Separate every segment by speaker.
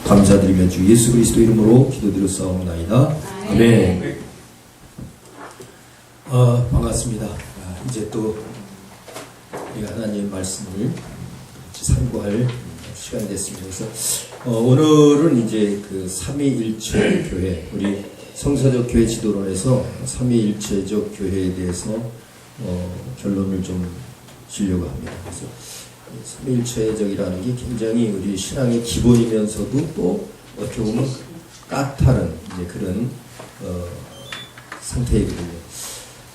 Speaker 1: 감사드리며 주 예수 그리스도 이름으로 기도드렸사옵나이다. 아멘. 반갑습니다. 이제 또 우리 하나님의 말씀을 같이 상고할 시간이 됐습니다. 그래서 오늘은 이제 그 삼위일체 교회, 우리 성서적 교회 지도론에서 삼위일체적 교회에 대해서 결론을 좀 지려고 합니다. 그래서 삼위일체적이라는 게 굉장히 우리 신앙의 기본이면서도 또 어떻게 보면 까다른 이제 그런 상태이거든요.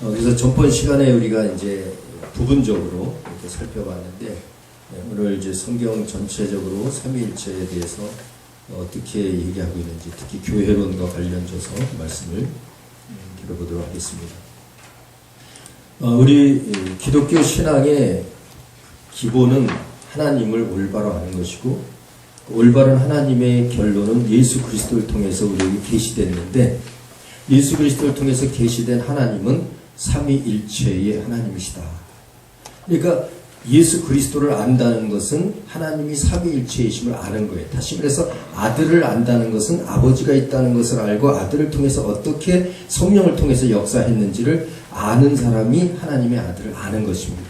Speaker 1: 그래서 전번 시간에 우리가 이제 부분적으로 이렇게 살펴봤는데, 오늘 이제 성경 전체적으로 삼위일체에 대해서 어떻게 얘기하고 있는지, 특히 교회론과 관련돼서 말씀을 들어보도록 하겠습니다. 우리 기독교 신앙의 기본은 하나님을 올바로 아는 것이고, 올바른 하나님의 결론은 예수 그리스도를 통해서 우리에게 계시됐는데, 예수 그리스도를 통해서 계시된 하나님은 삼위일체의 하나님이시다. 그러니까 예수 그리스도를 안다는 것은 하나님이 삼위일체이심을 아는 거예요. 다시 말해서 아들을 안다는 것은 아버지가 있다는 것을 알고 아들을 통해서 어떻게 성령을 통해서 역사했는지를 아는 사람이 하나님의 아들을 아는 것입니다.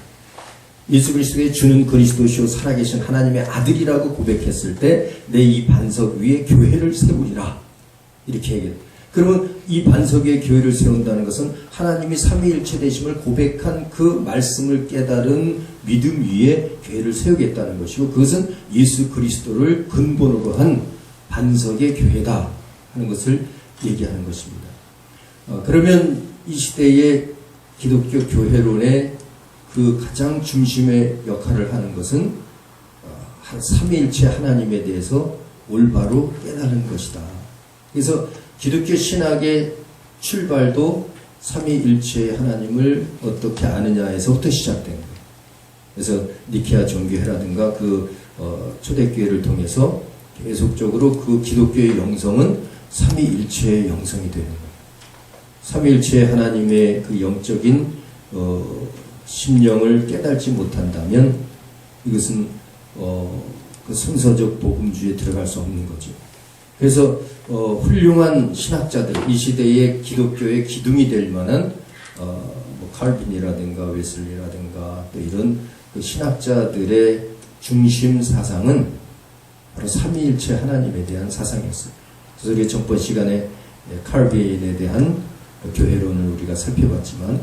Speaker 1: 예수 그리스도의 주는 그리스도시요 살아계신 하나님의 아들이라고 고백했을 때 내 이 반석 위에 교회를 세우리라, 이렇게 얘기해요. 그러면 이 반석 위에 교회를 세운다는 것은 하나님이 삼위일체 되심을 고백한 그 말씀을 깨달은 믿음 위에 교회를 세우겠다는 것이고, 그것은 예수 그리스도를 근본으로 한 반석의 교회다 하는 것을 얘기하는 것입니다. 그러면 이 시대의 기독교 교회론의 그 가장 중심의 역할을 하는 것은 삼위일체 하나님에 대해서 올바로 깨달은 것이다. 그래서 기독교 신학의 출발도 삼위일체의 하나님을 어떻게 아느냐에서부터 시작된 거예요. 그래서 니케아 종교회라든가 그 초대교회를 통해서 계속적으로 그 기독교의 영성은 삼위일체의 영성이 되는 거예요. 삼위일체의 하나님의 그 영적인 심령을 깨달지 못한다면 이것은 그 성서적 복음주의에 들어갈 수 없는 거죠. 그래서 훌륭한 신학자들, 이 시대의 기독교의 기둥이 될 만한 뭐 칼빈이라든가 웨슬리라든가 또 이런 그 신학자들의 중심 사상은 바로 삼위일체 하나님에 대한 사상이었어요. 그래서 우리 전번 시간에 칼빈에 대한 교회론을 우리가 살펴봤지만,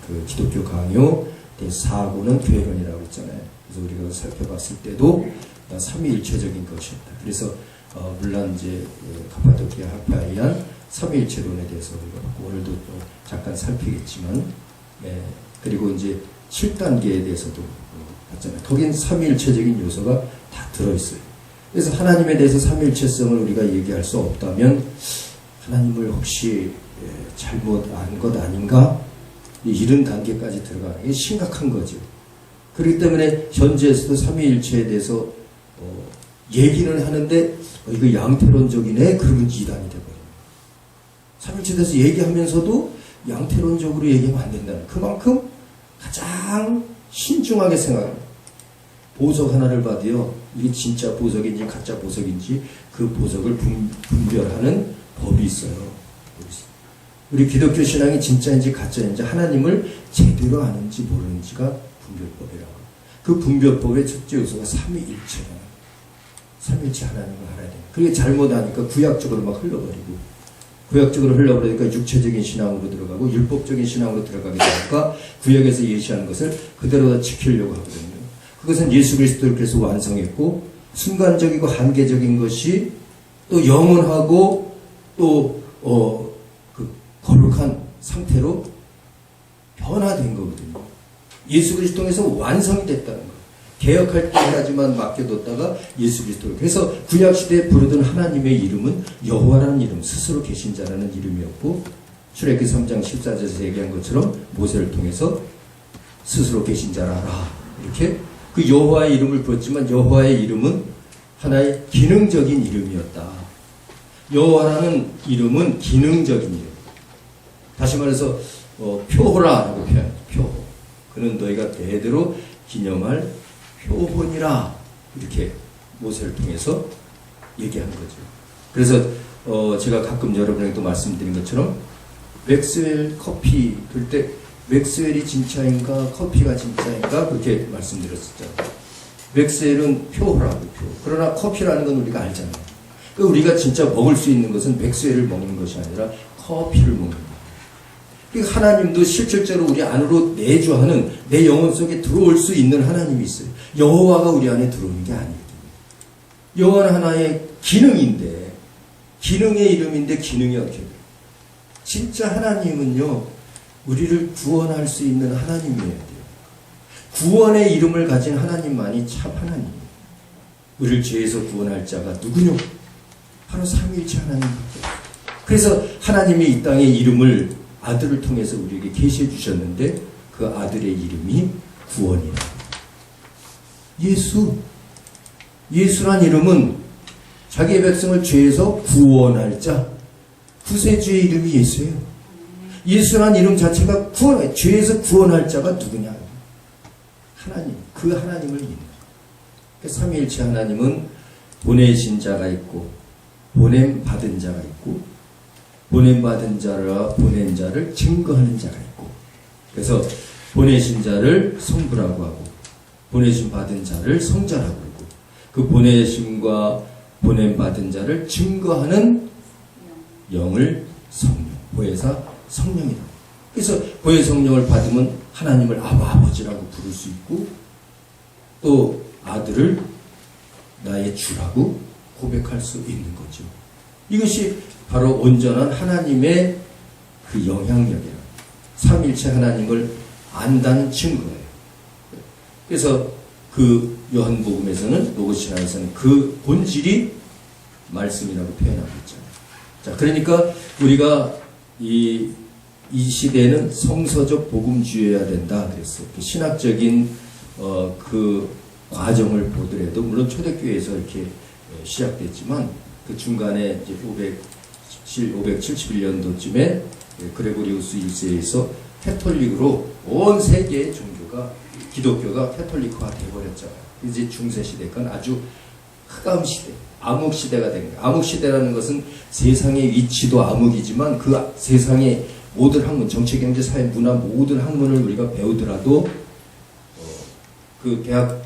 Speaker 1: 그 기독교 강요 제4호는 교회론이라고 했잖아요. 그래서 우리가 살펴봤을 때도 삼위일체적인 것이었다. 그래서 물론 이제 카파도키아 학파에 의한 삼위일체론에 대해서 우리가 오늘도 또 잠깐 살피겠지만, 그리고 이제 7단계에 대해서도 봤잖아요. 거긴 삼위일체적인 요소가 다 들어있어요. 그래서 하나님에 대해서 삼위일체성을 우리가 얘기할 수 없다면 하나님을 혹시 잘못 안 것 아닌가? 이런 단계까지 들어가는 게 심각한 거죠. 그렇기 때문에 현재에서도 삼위일체에 대해서 얘기는 하는데 이거 양태론적이네, 그러면 이단이 되거든요. 삼위일체에 대해서 얘기하면서도 양태론적으로 얘기하면 안 된다는, 그만큼 가장 신중하게 생각합니다. 보석 하나를 봐도요, 이게 진짜 보석인지 가짜 보석인지 그 보석을 분별하는 법이 있어요. 우리 기독교 신앙이 진짜인지 가짜인지 하나님을 제대로 아는지 모르는지가 분별법이라고. 그 분별법의 첫째 요소가 삼위일체다. 삼위일체 하나님을 알아야 돼요. 그게 잘못하니까 구약적으로 막 흘러버리고, 구약적으로 흘러버리니까 육체적인 신앙으로 들어가고 율법적인 신앙으로 들어가게 되니까 구약에서 예시하는 것을 그대로 다 지키려고 하거든요. 그것은 예수 그리스도를 그래서 완성했고, 순간적이고 한계적인 것이 또 영원하고 또 그 거룩한 상태로 변화된 거거든요. 예수 그리스도 통해서 완성이 됐다는 거예요. 개혁할 때까지만 맡겨뒀다가 예수 그리스도를. 그래서 구약시대에 부르던 하나님의 이름은 여호와라는 이름, 스스로 계신 자라는 이름이었고, 출애굽기 3장 14절에서 얘기한 것처럼 모세를 통해서 스스로 계신 자라라, 이렇게 그 여호와의 이름을 불렀지만 여호와의 이름은 하나의 기능적인 이름이었다. 여호와라는 이름은 기능적인 이름. 다시 말해서 표호라라고 표현해요. 표호. 그는 너희가 대대로 기념할 표본이라, 이렇게 모세를 통해서 얘기한 거죠. 그래서 제가 가끔 여러분에게도 말씀드린 것처럼 맥스웰 커피 그럴 때 맥스웰이 진짜인가 커피가 진짜인가 그렇게 말씀드렸었잖아요. 맥스웰은 표라고 표. 그러나 커피라는 건 우리가 알잖아요. 그러니까 우리가 진짜 먹을 수 있는 것은 맥스웰을 먹는 것이 아니라 커피를 먹는 거예요. 그러니까 하나님도 실질적으로 우리 안으로 내주하는 내 영혼 속에 들어올 수 있는 하나님이 있어요. 여호와가 우리 안에 들어오는 게 아니에요. 여호와는 하나의 기능인데 기능의 이름인데 기능이 어떻게 돼요? 진짜 하나님은요 우리를 구원할 수 있는 하나님이어야 돼요. 구원의 이름을 가진 하나님만이 참 하나님이에요. 우리를 죄에서 구원할 자가 누구뇨? 바로 삼위일체 하나님밖에. 그래서 하나님이 이 땅에 이름을 아들을 통해서 우리에게 계시해 주셨는데 그 아들의 이름이 구원이라. 예수란 이름은 자기의 백성을 죄에서 구원할 자, 구세주의 이름이 예수예요. 예수란 이름 자체가 죄에서 구원할 자가 누구냐? 하나님, 그 하나님을 믿는 거예요. 삼위일체 하나님은 보내신 자가 있고 보냄받은 자가 있고 보냄받은 자와 보낸 자를 증거하는 자가 있고 그래서 보내신 자를 성부라고 하고 보내심 받은 자를 성자라고 그러고 그 보내심과 보냄받은 자를 증거하는 영을 성령, 보혜사 성령이라고. 그래서 보혜 성령을 받으면 하나님을 아버지라고 부를 수 있고 또 아들을 나의 주라고 고백할 수 있는 거죠. 이것이 바로 온전한 하나님의 그 영향력이라. 삼위일체 하나님을 안다는 증거예요. 그래서 그 요한복음에서는 로고신앙에서는 그 본질이 말씀이라고 표현하고 있잖아요. 자, 그러니까 우리가 이 시대에는 성서적 복음주의여야 된다 그랬어요. 그 신학적인 그 과정을 보더라도 물론 초대교회에서 이렇게 시작됐지만 그 중간에 이제 571년도쯤에 그레고리우스 1세에서 캐톨릭으로 온 세계의 종교가 기독교가 캐톨릭화 되어버렸잖아요. 이제 중세시대건 아주 흑암 시대, 암흑 시대가 된 거예요. 암흑 시대라는 것은 세상의 위치도 암흑이지만 그 세상의 모든 학문, 정치, 경제, 사회, 문화 모든 학문을 우리가 배우더라도 그 대학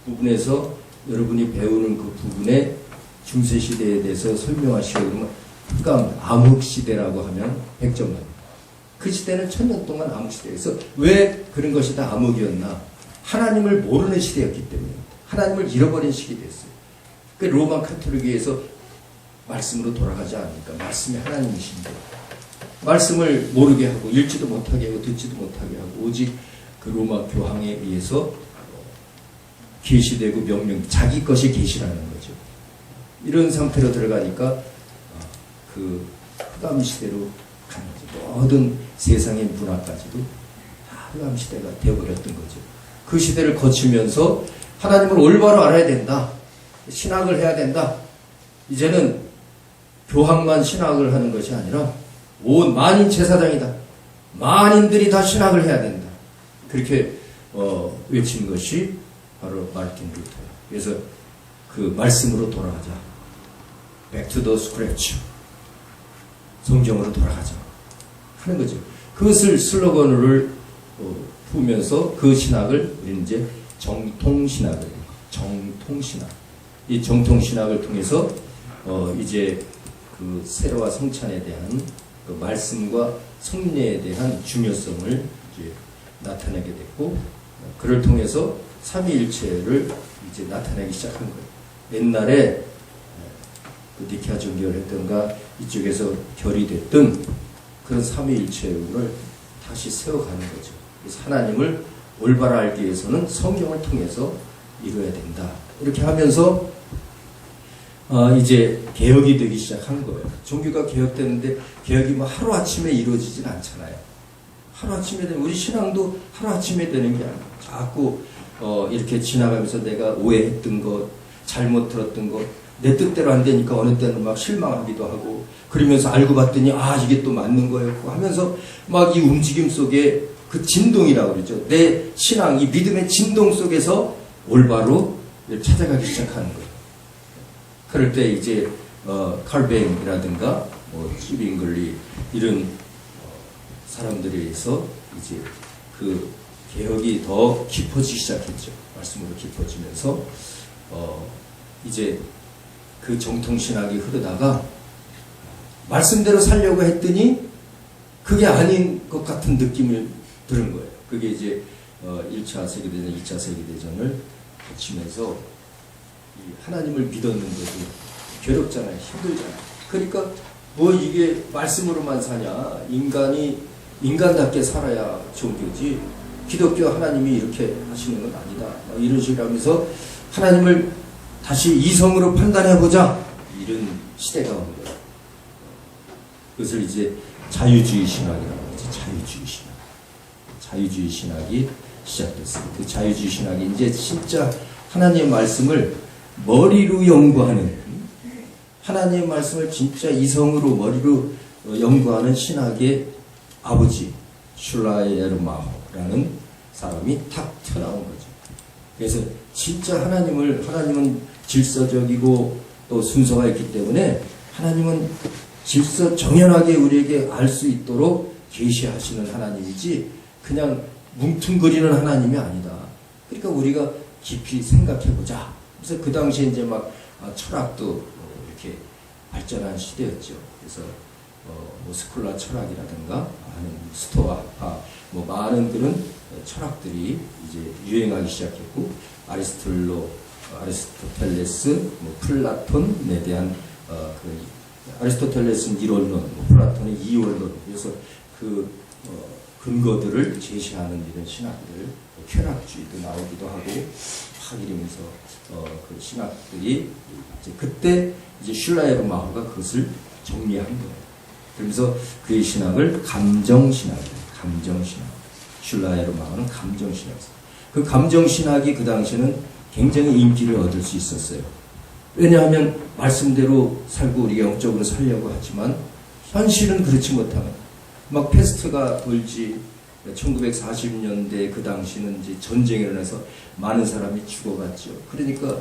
Speaker 1: 부분에서 여러분이 배우는 그 부분에 중세시대에 대해서 설명하시고 그러면 흑암, 암흑시대라고 하면 100점 만점. 그 시대는 1000년 동안 암흑시대에서 왜 그런 것이 다 암흑이었나? 하나님을 모르는 시대였기 때문에 하나님을 잃어버린 시기였어요. 그 로마 카톨릭에서 말씀으로 돌아가지 않으니까 말씀이 하나님이신데 말씀을 모르게 하고 읽지도 못하게 하고 듣지도 못하게 하고 오직 그 로마 교황에 의해서 계시되고 명령 자기 것이 계시라는 거죠. 이런 상태로 들어가니까 그 흑암 시대로 가는 거죠. 모든 세상의 문화까지도 다 흑암 시대가 되어버렸던 거죠. 그 시대를 거치면서 하나님을 올바로 알아야 된다. 신학을 해야 된다. 이제는 교황만 신학을 하는 것이 아니라 온 만인 제사장이다. 만인들이 다 신학을 해야 된다. 그렇게 외친 것이 바로 마르틴 루터예요. 그래서 그 말씀으로 돌아가자. Back to the scratch. 성경으로 돌아가자. 하는 거죠. 그것을 슬로건을 풀면서 그 신학을 이제 정통신학을 정통신학. 이 정통신학을 통해서 이제 그 세례와 성찬에 대한 그 말씀과 성례에 대한 중요성을 이제 나타내게 됐고 그를 통해서 삼위일체를 이제 나타내기 시작한 거예요. 옛날에 그 니케아 종교를 했던가 이쪽에서 결의됐던 그런 삼위일체를 다시 세워가는 거죠. 그래서 하나님을 올바로 알기 위해서는 성경을 통해서 이루어야 된다. 이렇게 하면서 이제 개혁이 되기 시작한 거예요. 종교가 개혁되는데 개혁이 뭐 하루아침에 이루어지진 않잖아요. 하루아침에 되는 우리 신앙도 하루아침에 되는 게 아니에요. 자꾸 이렇게 지나가면서 내가 오해했던 것, 잘못 들었던 것, 내 뜻대로 안 되니까 어느 때는 막 실망하기도 하고 그러면서 알고 봤더니 이게 또 맞는 거였고 하면서 막 이 움직임 속에 그 진동이라고 그러죠. 내 신앙, 이 믿음의 진동 속에서 올바로 찾아가기 시작하는 거예요. 그럴 때 이제 칼뱅이라든가 뭐 찌빙글리 이런 사람들에 의해서 이제 그 개혁이 더 깊어지기 시작했죠. 말씀으로 깊어지면서 이제 그 정통신학이 흐르다가 말씀대로 살려고 했더니 그게 아닌 것 같은 느낌을 들은 거예요. 그게 이제 1차 세계대전, 2차 세계대전을 거치면서 하나님을 믿었는데도 괴롭잖아요. 힘들잖아요. 그러니까 뭐 이게 말씀으로만 사냐. 인간답게 살아야 종교지. 기독교 하나님이 이렇게 하시는 건 아니다. 이런 식으로 하면서 하나님을 다시 이성으로 판단해보자. 이런 시대가 온 거예요. 그것을 이제 자유주의 신학이라고 하죠. 자유주의 신학. 자유주의 신학이 시작됐어요. 그 자유주의 신학이 이제 진짜 하나님의 말씀을 머리로 연구하는, 하나님의 말씀을 진짜 이성으로 머리로 연구하는 신학의 아버지 슐라이에르마호라는 사람이 탁 튀어나온 거죠. 그래서 진짜 하나님은 질서적이고 또 순서가 있기 때문에 하나님은 질서 정연하게 우리에게 알 수 있도록 계시하시는 하나님이지 그냥 뭉퉁거리는 하나님이 아니다. 그러니까 우리가 깊이 생각해보자. 그래서 그 당시에 이제 막 철학도 이렇게 발전한 시대였죠. 그래서 뭐 스콜라 철학이라든가 하는 스토아 뭐 많은 그런 철학들이 이제 유행하기 시작했고 아리스토텔레스, 뭐 플라톤에 대한 아리스토텔레스는 이론론, 뭐 플라톤은 이원론. 그래서 그 근거들을 제시하는 이런 신학들, 쾌락주의도 나오기도 하고 막 이러면서 그 신학들이 이제 그때 이제 슐라이에르마호가 그것을 정리한 거예요. 그러면서 그의 신학을 감정신학이에요. 감정신학. 슐라이에르마호는 감정신학이었어요. 그 감정신학이 그 당시에는 굉장히 인기를 얻을 수 있었어요. 왜냐하면 말씀대로 살고 우리가 영적으로 살려고 하지만 현실은 그렇지 못하는 막 패스트가 돌지 1940년대 그 당시는 이제 전쟁이 일어나서 많은 사람이 죽어갔죠. 그러니까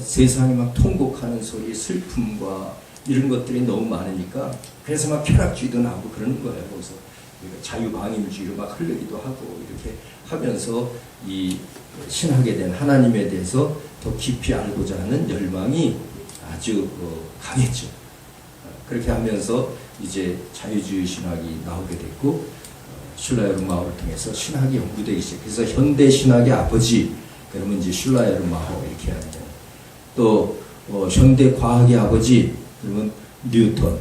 Speaker 1: 세상이 막 통곡하는 소리, 슬픔과 이런 것들이 너무 많으니까 그래서 막 쾌락주의도 나오고 그러는 거예요. 그래서 자유방임주의로 막 흐르기도 하고 이렇게 하면서 이 신학에 대한 하나님에 대해서 더 깊이 알고자 하는 열망이 아주 강했죠. 그렇게 하면서 이제 자유주의 신학이 나오게 됐고 슐라이에르마호를 통해서 신학이 연구되기 시작해서 현대 신학의 아버지 그러면 이제 슐라이에르마호 이렇게 하는 거예요. 또 현대 과학의 아버지 그러면 뉴턴.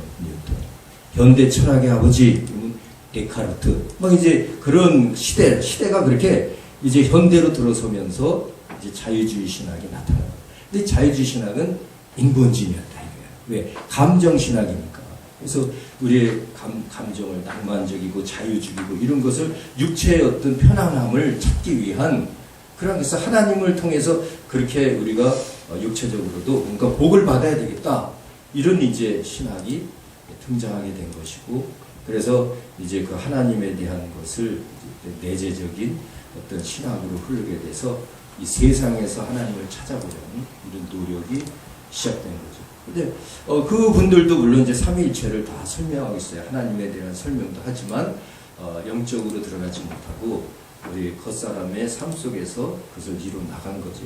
Speaker 1: 현대 철학의 아버지 그러면 데카르트. 막 이제 그런 시대가 그렇게 이제 현대로 들어서면서 이제 자유주의 신학이 나타나요. 근데 자유주의 신학은 인본주의였다 이거예요. 왜? 감정 신학이니까. 그래서 우리의 감정을 낭만적이고 자유주의고 이런 것을 육체의 어떤 편안함을 찾기 위한 그런 것을 하나님을 통해서 그렇게 우리가 육체적으로도 뭔가 복을 받아야 되겠다. 이런 이제 신학이 등장하게 된 것이고 그래서 이제 그 하나님에 대한 것을 내재적인 어떤 신학으로 흐르게 돼서 이 세상에서 하나님을 찾아보려는 이런 노력이 시작된 거죠. 근데 그 분들도 물론 이제 삼위일체를 다 설명하고 있어요. 하나님에 대한 설명도 하지만 영적으로 들어가지 못하고 우리 겉사람의 삶 속에서 그것을 이루 나간 거죠.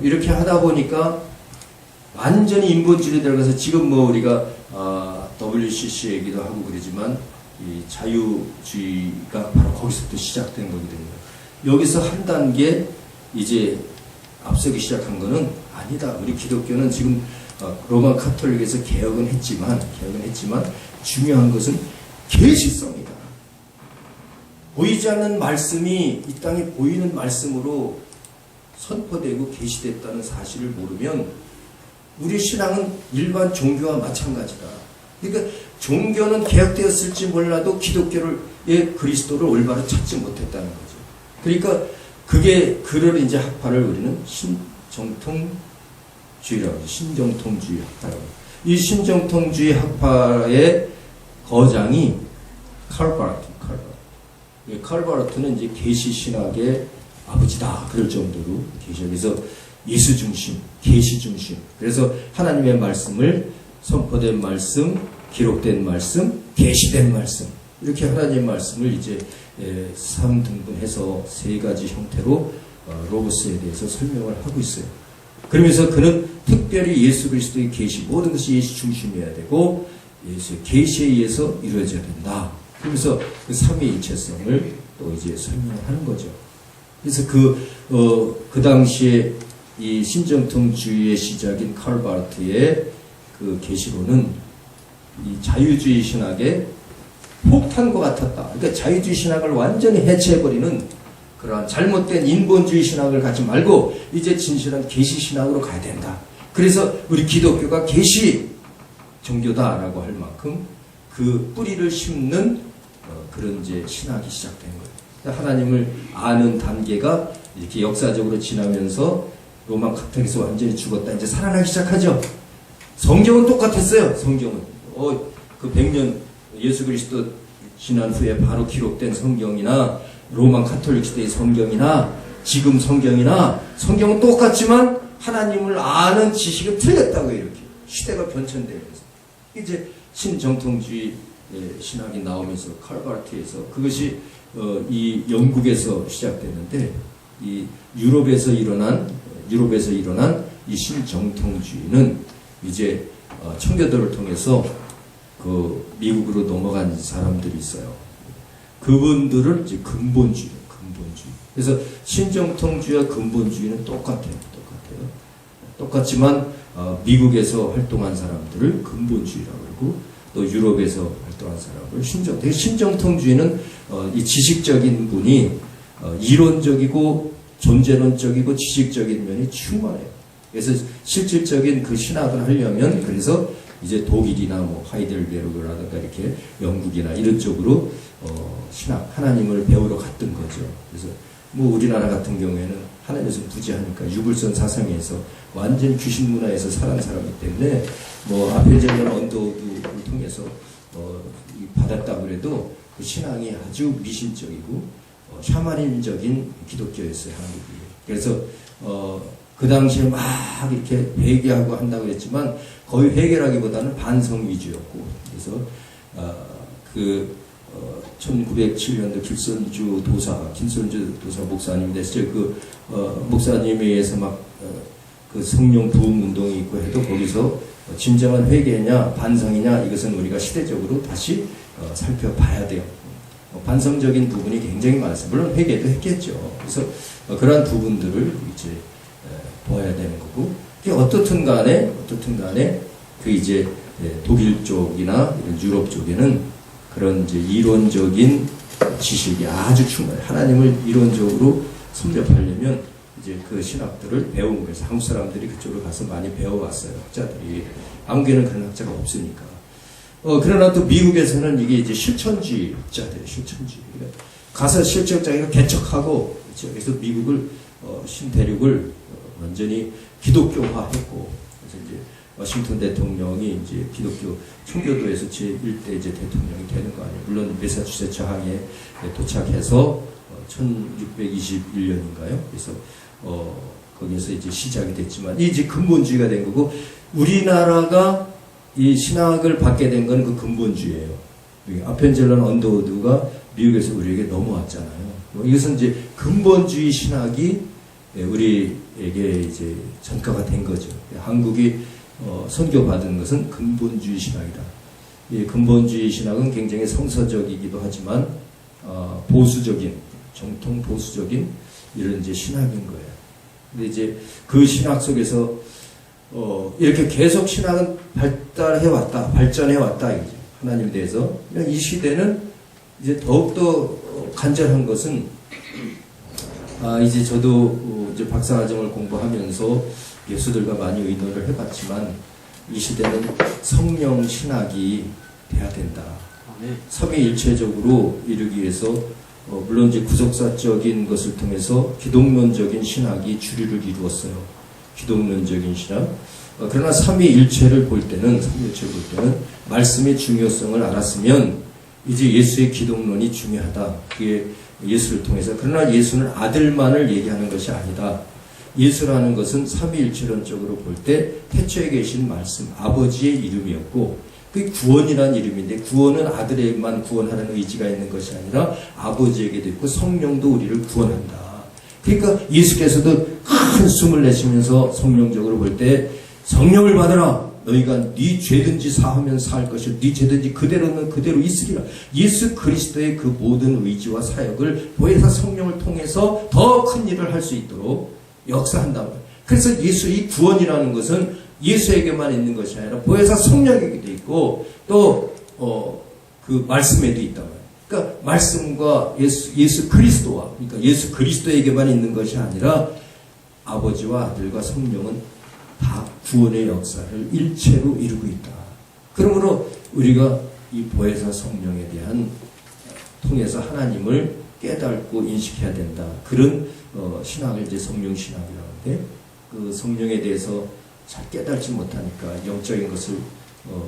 Speaker 1: 이렇게 하다 보니까 완전히 인본주의에 들어가서 지금 뭐 우리가 WCC 얘기도 하고 그러지만 이 자유주의가 바로 거기서부터 시작된 거거든요. 여기서 한 단계 이제 앞서기 시작한 거는 아니다. 우리 기독교는 지금 로마 카톨릭에서 개혁은 했지만 중요한 것은 계시성이다. 보이지 않는 말씀이 이 땅에 보이는 말씀으로 선포되고 계시됐다는 사실을 모르면 우리 신앙은 일반 종교와 마찬가지다. 그러니까 종교는 개혁되었을지 몰라도 기독교의 그리스도를 올바로 찾지 못했다는 거죠. 그러니까 그를 이제 학파를 우리는 신정통주의라고 하죠. 신정통주의 학파라고. 이 신정통주의 학파의 거장이 칼바르트는 이제 계시 신학의 아버지다. 그럴 정도로 계셔. 그래서 예수 중심, 계시 중심. 그래서 하나님의 말씀을 선포된 말씀, 기록된 말씀, 계시된 말씀. 이렇게 하나님의 말씀을 이제 3등분해서 세 가지 형태로 로고스에 대해서 설명을 하고 있어요. 그러면서 그는 특별히 예수 그리스도의 계시, 모든 것이 예수 중심이어야 되고 예수의 계시에 의해서 이루어져야 된다. 그러면서 그 삼위일체성을 또 이제 설명하는 거죠. 그래서 그 당시에 이 신정통주의의 시작인 칼 바르트의 그 계시론은 이 자유주의 신학의 폭탄과 같았다. 그러니까 자유주의 신학을 완전히 해체해버리는 그러한 잘못된 인본주의 신학을 갖지 말고 이제 진실한 계시 신학으로 가야 된다. 그래서 우리 기독교가 계시 종교다라고 할 만큼 그 뿌리를 심는 그런 이제 신학이 시작된 거예요. 하나님을 아는 단계가 이렇게 역사적으로 지나면서 로마 카톨릭에서 완전히 죽었다. 이제 살아나기 시작하죠. 성경은 똑같았어요. 성경은 그 100년 예수 그리스도 지난 후에 바로 기록된 성경이나 로마 카톨릭 시대의 성경이나 지금 성경이나 성경은 똑같지만 하나님을 아는 지식은 틀렸다고 이렇게 시대가 변천되면서 이제 신정통주의 신학이 나오면서 칼바르트에서 그것이 이 영국에서 시작됐는데 이 유럽에서 일어난 이 신정통주의는 이제 청교도를 통해서 그 미국으로 넘어간 사람들이 있어요. 그분들을 이제 근본주의. 그래서 신정통주의와 근본주의는 똑같아요. 똑같지만 미국에서 활동한 사람들을 근본주의라고 그러고 또 유럽에서 활동한 사람을 신정통주의는 이 지식적인 분이 이론적이고 존재론적이고 지식적인 면이 충만해요. 그래서 실질적인 그 신학을 하려면 그래서 이제 독일이나 뭐 하이델베르그라든가 이렇게 영국이나 이런 쪽으로 신학 하나님을 배우러 갔던 거죠. 그래서 뭐 우리나라 같은 경우에는 하나님에서 부재하니까 유불선 사상에서 완전히 귀신 문화에서 살아난 사람이기 때문에 뭐 아펠제널 언더우드를 통해서 받았다고 그래도 그 신앙이 아주 미신적이고 샤머니즘적인 기독교였어요, 한국이. 그래서 그 당시에 막 이렇게 회개하고 한다고 했지만 거의 회개라기보다는 반성 위주였고 그래서 1907년도 김선주 도사 목사님 됐을 때 목사님에 의해서 막 그 성령 부흥 운동이 있고 해도 거기서 진정한 회개냐 반성이냐 이것은 우리가 시대적으로 다시 살펴봐야 돼요. 반성적인 부분이 굉장히 많았어요. 물론 회개도 했겠죠. 그래서 그러한 부분들을 이제 보아야 되는 거고 어떻든 간에 그 이제 독일 쪽이나 이런 유럽 쪽에는 그런 이제 이론적인 지식이 아주 충분해요. 하나님을 이론적으로 섭렵하려면 이제 그 신학들을 배운 거예요. 한국 사람들이 그쪽으로 가서 많이 배워왔어요. 학자들이. 한국에는 그런 학자가 없으니까. 그러나 또 미국에서는 이게 이제 실천주의 학자들이에요. 실천주의. 가서 실제 자기가 개척하고 그래서 미국을 신대륙을 완전히 기독교화했고 그래서 이제 워싱턴 대통령이 이제 기독교 청교도에서 제1대 이제 대통령이 되는 거 아니에요. 물론 매사추세츠 항에 도착해서 1621년인가요? 그래서 거기에서 이제 시작이 됐지만 이제 근본주의가 된 거고 우리나라가 이 신학을 받게 된 건 그 근본주의예요. 아펜젤런 언더우드가 미국에서 우리에게 넘어왔잖아요. 이것은 이제 근본주의 신학이 우리에게 이제 전가가 된 거죠. 한국이 선교받은 것은 근본주의 신학이다. 이 근본주의 신학은 굉장히 성서적이기도 하지만 보수적인 정통 보수적인 이런 이제 신학인 거예요. 근데 이제 그 신학 속에서 이렇게 계속 신학은 발전해 왔다 이거죠. 하나님에 대해서. 이 시대는 이제 더욱더 간절한 것은 이제 저도 이제 박사과정을 공부하면서 예수들과 많이 의논을 해봤지만 이 시대는 성령 신학이 돼야 된다. 삼위일체적으로 이르기 위해서 물론 이제 구속사적인 것을 통해서 기독론적인 신학이 주류를 이루었어요. 기독론적인 신학. 그러나 삼위일체를 볼 때는 말씀의 중요성을 알았으면 이제 예수의 기독론이 중요하다. 그게 예수를 통해서. 그러나 예수는 아들만을 얘기하는 것이 아니다. 예수라는 것은 삼위일체론적으로 볼 때 태초에 계신 말씀, 아버지의 이름이었고, 그게 구원이라는 이름인데, 구원은 아들에만 구원하는 의지가 있는 것이 아니라 아버지에게도 있고 성령도 우리를 구원한다. 그러니까 예수께서도 큰 숨을 내쉬면서 성령적으로 볼 때 성령을 받아라. 너희가 네 죄든지 사하면 사할 것이요 네 죄든지 그대로는 그대로 있으리라. 예수 그리스도의 그 모든 의지와 사역을 보혜사 성령을 통해서 더 큰 일을 할 수 있도록 역사한다. 그래서 예수의 구원이라는 것은 예수에게만 있는 것이 아니라 보혜사 성령에게도 있고 또 그 말씀에도 있다. 그러니까 말씀과 예수 그리스도와, 그러니까 예수 그리스도에게만 있는 것이 아니라 아버지와 아들과 성령은 다 구원의 역사를 일체로 이루고 있다. 그러므로 우리가 이 보혜사 성령에 대한 통해서 하나님을 깨닫고 인식해야 된다. 그런 신학을 이제 성령 신학이라고 하는데, 그 성령에 대해서 잘 깨닫지 못하니까 영적인 것을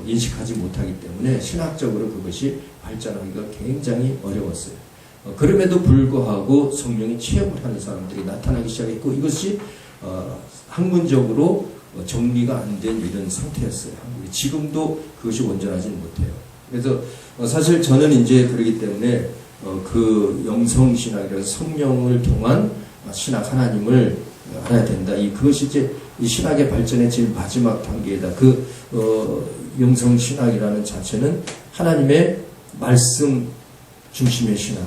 Speaker 1: 인식하지 못하기 때문에 신학적으로 그것이 발전하기가 굉장히 어려웠어요. 그럼에도 불구하고 성령이 체험을 하는 사람들이 나타나기 시작했고, 이것이 학문적으로 정리가 안 된 이런 상태였어요. 한국이. 지금도 그것이 온전하지는 못해요. 그래서 사실 저는 이제 그러기 때문에 그 영성신학이라서 성령을 통한 신학 하나님을 알아야 된다. 그것이 이제 이 신학의 발전의 제일 마지막 단계이다. 영성신학이라는 자체는 하나님의 말씀 중심의 신학,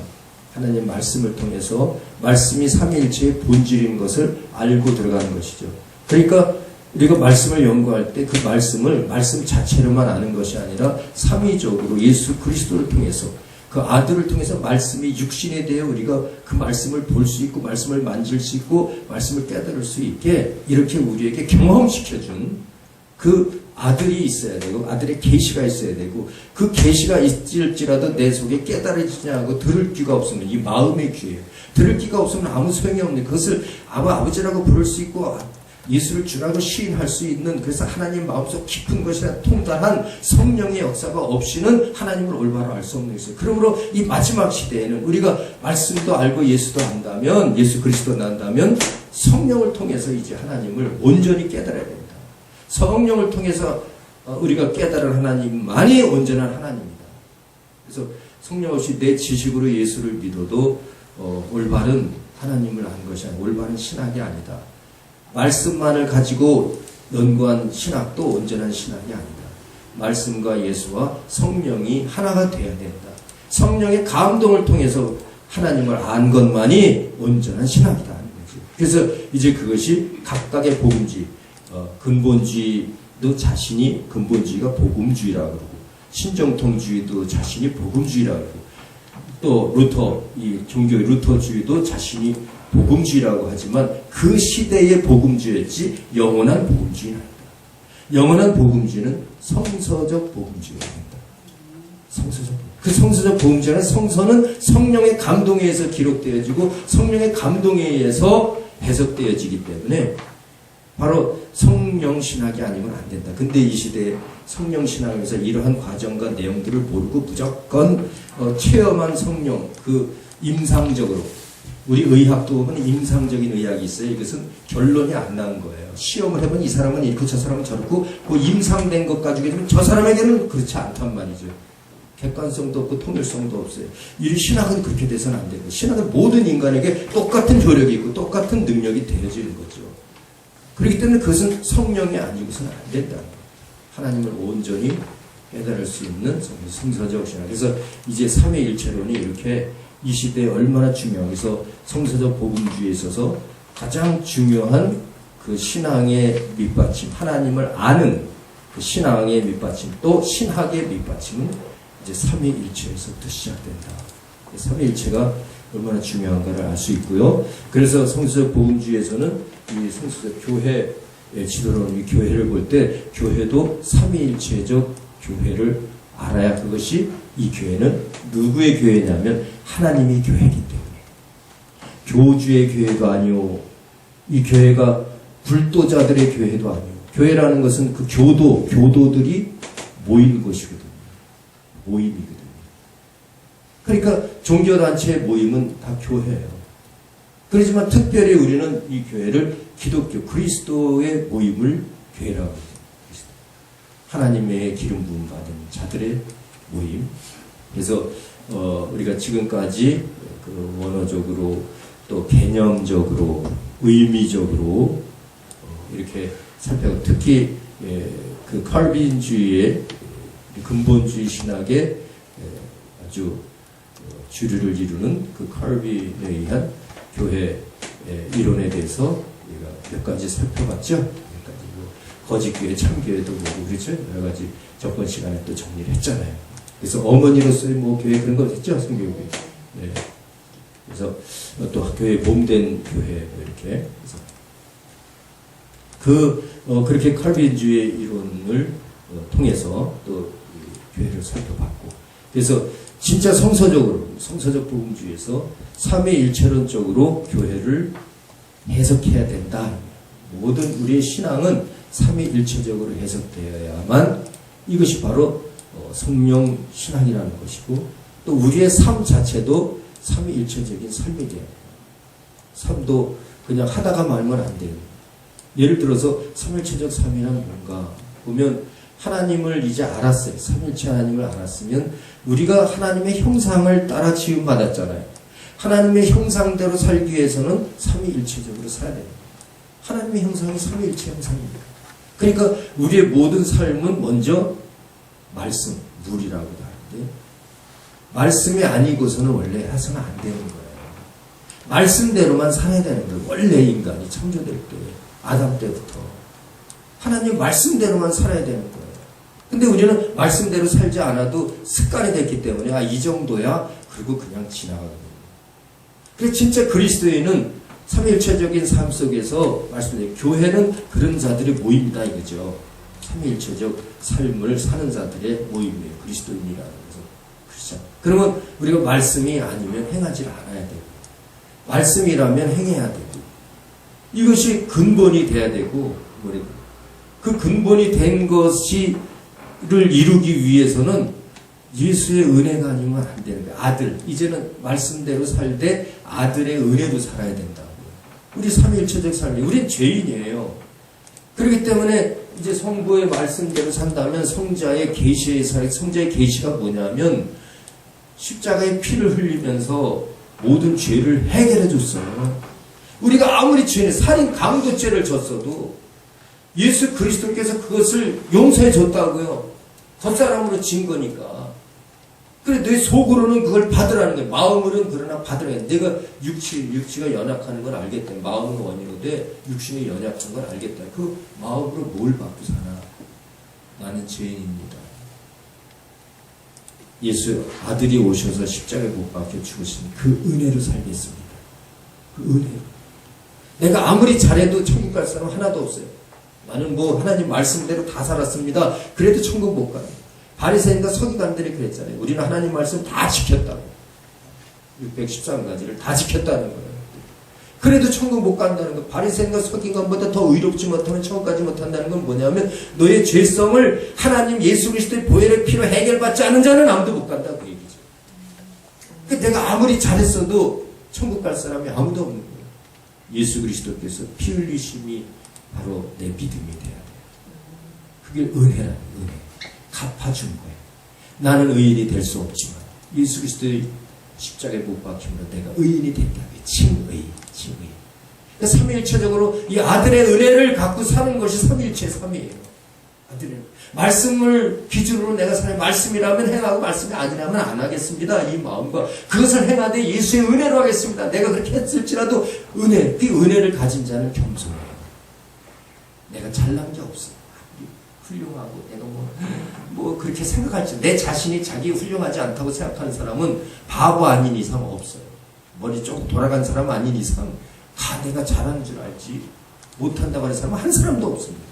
Speaker 1: 하나님의 말씀을 통해서 말씀이 삼위일체의 본질인 것을 알고 들어가는 것이죠. 그러니까 우리가 말씀을 연구할 때 그 말씀 자체로만 아는 것이 아니라 삼위적으로 예수 그리스도를 통해서, 그 아들을 통해서 말씀이 육신에 대해 우리가 그 말씀을 볼 수 있고 말씀을 만질 수 있고 말씀을 깨달을 수 있게 이렇게 우리에게 경험시켜준 그 아들이 있어야 되고 아들의 계시가 있어야 되고, 그 계시가 있을지라도 내 속에 깨달아지지 않고 들을 귀가 없으면, 이 마음의 귀예요. 들을 귀가 없으면 아무 소용이 없는, 그것을 아버지라고 부를 수 있고 예수를 주라고 시인할 수 있는, 그래서 하나님 마음속 깊은 것이라 통달한 성령의 역사가 없이는 하나님을 올바로 알 수 없는 것이에요. 그러므로 이 마지막 시대에는 우리가 말씀도 알고 예수도 안다면, 예수 그리스도 안다면 성령을 통해서 이제 하나님을 온전히 깨달아야 됩니다. 성령을 통해서 우리가 깨달은 하나님만이 온전한 하나님입니다. 그래서 성령 없이 내 지식으로 예수를 믿어도 올바른 하나님을 안 것이 아니라 올바른 신학이 아니다. 말씀만을 가지고 연구한 신학도 온전한 신학이 아니다. 말씀과 예수와 성령이 하나가 되어야 된다. 성령의 감동을 통해서 하나님을 안 것만이 온전한 신학이다 하는 거죠. 그래서 이제 그것이 각각의 복음주의, 근본주의도 자신이 근본주의가 복음주의라고 그러고, 신정통주의도 자신이 복음주의라고 그러고, 또 루터, 이 종교의 루터주의도 자신이 복음주의라고 하지만 그 시대의 복음주의였지 영원한 복음주의는 아니다. 영원한 복음주의는 성서적 복음주의가 된다. 그 성서적 복음주의는 성서는 성령의 감동에 의해서 기록되어지고 성령의 감동에 의해서 해석되어지기 때문에 바로 성령신학이 아니면 안 된다. 근데 이 시대에 성령신학에서 이러한 과정과 내용들을 모르고 무조건 체험한 성령, 그 임상적으로, 우리 의학도 보면 임상적인 의학이 있어요. 이것은 결론이 안 나온 거예요. 시험을 해보면 이 사람은 이렇고 저 사람은 저렇고, 그 임상된 것 가지고 저 사람에게는 그렇지 않단 말이죠. 객관성도 없고 통일성도 없어요. 이 신학은 그렇게 돼서는 안 되고, 신학은 모든 인간에게 똑같은 효력이 있고 똑같은 능력이 되어지는 거죠. 그렇기 때문에 그것은 성령이 아니고서는 안 된다는 거예요. 하나님을 온전히 깨달을 수 있는 성서적 신학. 그래서 이제 삼위일체론이 이렇게 이 시대에 얼마나 중요하고, 그래서 성서적 복음주의에 있어서 가장 중요한 그 신앙의 밑받침, 하나님을 아는 그 신앙의 밑받침, 또 신학의 밑받침은 이제 삼위일체에서부터 시작된다. 삼위일체가 얼마나 중요한가를 알 수 있고요. 그래서 성서적 복음주의에서는 이 성서적 교회 지도론 이 교회를 볼 때 교회도 삼위일체적 교회를 알아야, 그것이 이 교회는 누구의 교회냐면 하나님의 교회이기 때문에, 교주의 교회도 아니오, 이 교회가 불도자들의 교회도 아니오. 교회라는 것은 그 교도들이 모이는 것이거든요. 모임이거든요. 그러니까 종교단체의 모임은 다 교회예요. 그렇지만 특별히 우리는 이 교회를 기독교 그리스도의 모임을 교회라고 합니다. 하나님의 기름 부음 받은 자들의 모임. 그래서 우리가 지금까지 그 원어적으로 또 개념적으로 의미적으로 이렇게 살펴보고 특히 그 칼빈주의의 근본주의 신학의 아주 주류를 이루는 그 칼빈에 의한 교회 이론에 대해서 우리가 몇 가지 살펴봤죠. 몇 가지 뭐 거짓교회, 참교회도 보고 그렇죠. 여러 가지 저번 시간에 또 정리를 했잖아요. 그래서 어머니로서의 뭐 교회 그런 거 있죠, 성교교회. 네. 그래서 또 교회 몸된 교회 뭐 이렇게 그래서 그렇게 칼빈주의 이론을 통해서 또 교회를 살펴봤고, 그래서 진짜 성서적 복음주의에서 삼위일체론적으로 교회를 해석해야 된다. 모든 우리의 신앙은 삼위일체적으로 해석되어야만 이것이 바로 성령 신앙이라는 것이고, 또 우리의 삶 자체도 삼위일체적인 삶이 돼요. 삶도 그냥 하다가 말면 안 돼요. 예를 들어서 삼일체적 삶이란 뭔가 보면 하나님을 이제 알았어요. 삼일체 하나님을 알았으면 우리가 하나님의 형상을 따라 지음받았잖아요. 하나님의 형상대로 살기 위해서는 삼위일체적으로 살아야 됩니다. 하나님의 형상이 삼위일체 형상입니다. 그러니까 우리의 모든 삶은 먼저 말씀, 물이라고도 하는데 말씀이 아니고서는 원래 해서는 안 되는 거예요. 말씀대로만 살아야 되는 거예요. 원래 인간이 창조될 때, 아담 때부터 하나님 말씀대로만 살아야 되는 거예요. 근데 우리는 말씀대로 살지 않아도 습관이 됐기 때문에 이 정도야 그리고 그냥 지나가는 거예요. 그래서 진짜 그리스도인은 삼위일체적인 삶 속에서 말씀드린 교회는 그런 자들의 모임이다 이거죠. 삼위일체적 삶을 사는 자들의 모임이에요. 그리스도인이라는 것은. 그렇죠. 그러면 우리가 말씀이 아니면 행하지 않아야 되고, 말씀이라면 행해야 되고, 이것이 근본이 돼야 되고, 그 근본이 된 것을 이루기 위해서는 예수의 은혜가 아니면 안 되는 거예요. 아들. 이제는 말씀대로 살되 아들의 은혜로 살아야 된다고. 우리 삼위일체적 삶이, 우린 죄인이에요. 그렇기 때문에 이제 성부의 말씀대로 산다면 성자의 계시의 살, 성자의 계시가 뭐냐면 십자가의 피를 흘리면서 모든 죄를 해결해 줬어요. 우리가 아무리 죄는 살인 강도죄를 졌어도 예수 그리스도께서 그것을 용서해 줬다고요. 겉사람으로 진 거니까. 그래 내 속으로는 그걸 받으라는 거예요. 마음으로는 그러나 받으라는 거예요. 내가 육치가 연약하는 걸 알겠다. 마음은 원이로되 육신이 연약한 걸 알겠다. 그 마음으로 뭘 받고 사나. 나는 죄인입니다. 예수 아들이 오셔서 십자가에 못 박혀 죽으신 그 은혜로 살겠습니다. 그 은혜로. 내가 아무리 잘해도 천국 갈 사람 하나도 없어요. 나는 뭐 하나님 말씀대로 다 살았습니다. 그래도 천국 못 가요. 바리새인과 서기관들이 그랬잖아요. 우리는 하나님 말씀 다 지켰다고. 613가지를 다 지켰다는 거예요. 그래도 천국 못 간다는 거. 바리새인과 서기관보다 더 의롭지 못하면 천국 가지 못한다는 건 뭐냐면 너의 죄성을 하나님 예수 그리스도의 보혈의 피로 해결받지 않은 자는 아무도 못 간다 그 얘기죠. 내가 아무리 잘했어도 천국 갈 사람이 아무도 없는 거예요. 예수 그리스도께서 피 흘리심이 바로 내 믿음이 돼야 돼요. 그게 은혜라는 은혜. 갚아준 거예요. 나는 의인이 될 수 없지만 예수 그리스도의 십자가에 못 박힘으로 내가 의인이 됐다. 칭의. 그러니까 삼위일체적으로 이 아들의 은혜를 갖고 사는 것이 삼위일체 삼위예요. 아들의 말씀을 기준으로 내가 사는 말씀이라면 행하고 말씀이 아니라면 안 하겠습니다. 이 마음과 그것을 행하되 예수의 은혜로 하겠습니다. 내가 그렇게 했을지라도 은혜, 그 은혜를 가진 자는 겸손해요. 내가 잘난 게 없어. 훌륭하고 내가 뭐 그렇게 생각할지 내 자신이 자기 훌륭하지 않다고 생각하는 사람은 바보 아닌 이상 없어요. 머리 조금 돌아간 사람 아닌 이상 다 내가 잘하는 줄 알지 못한다고 하는 사람은 한 사람도 없습니다.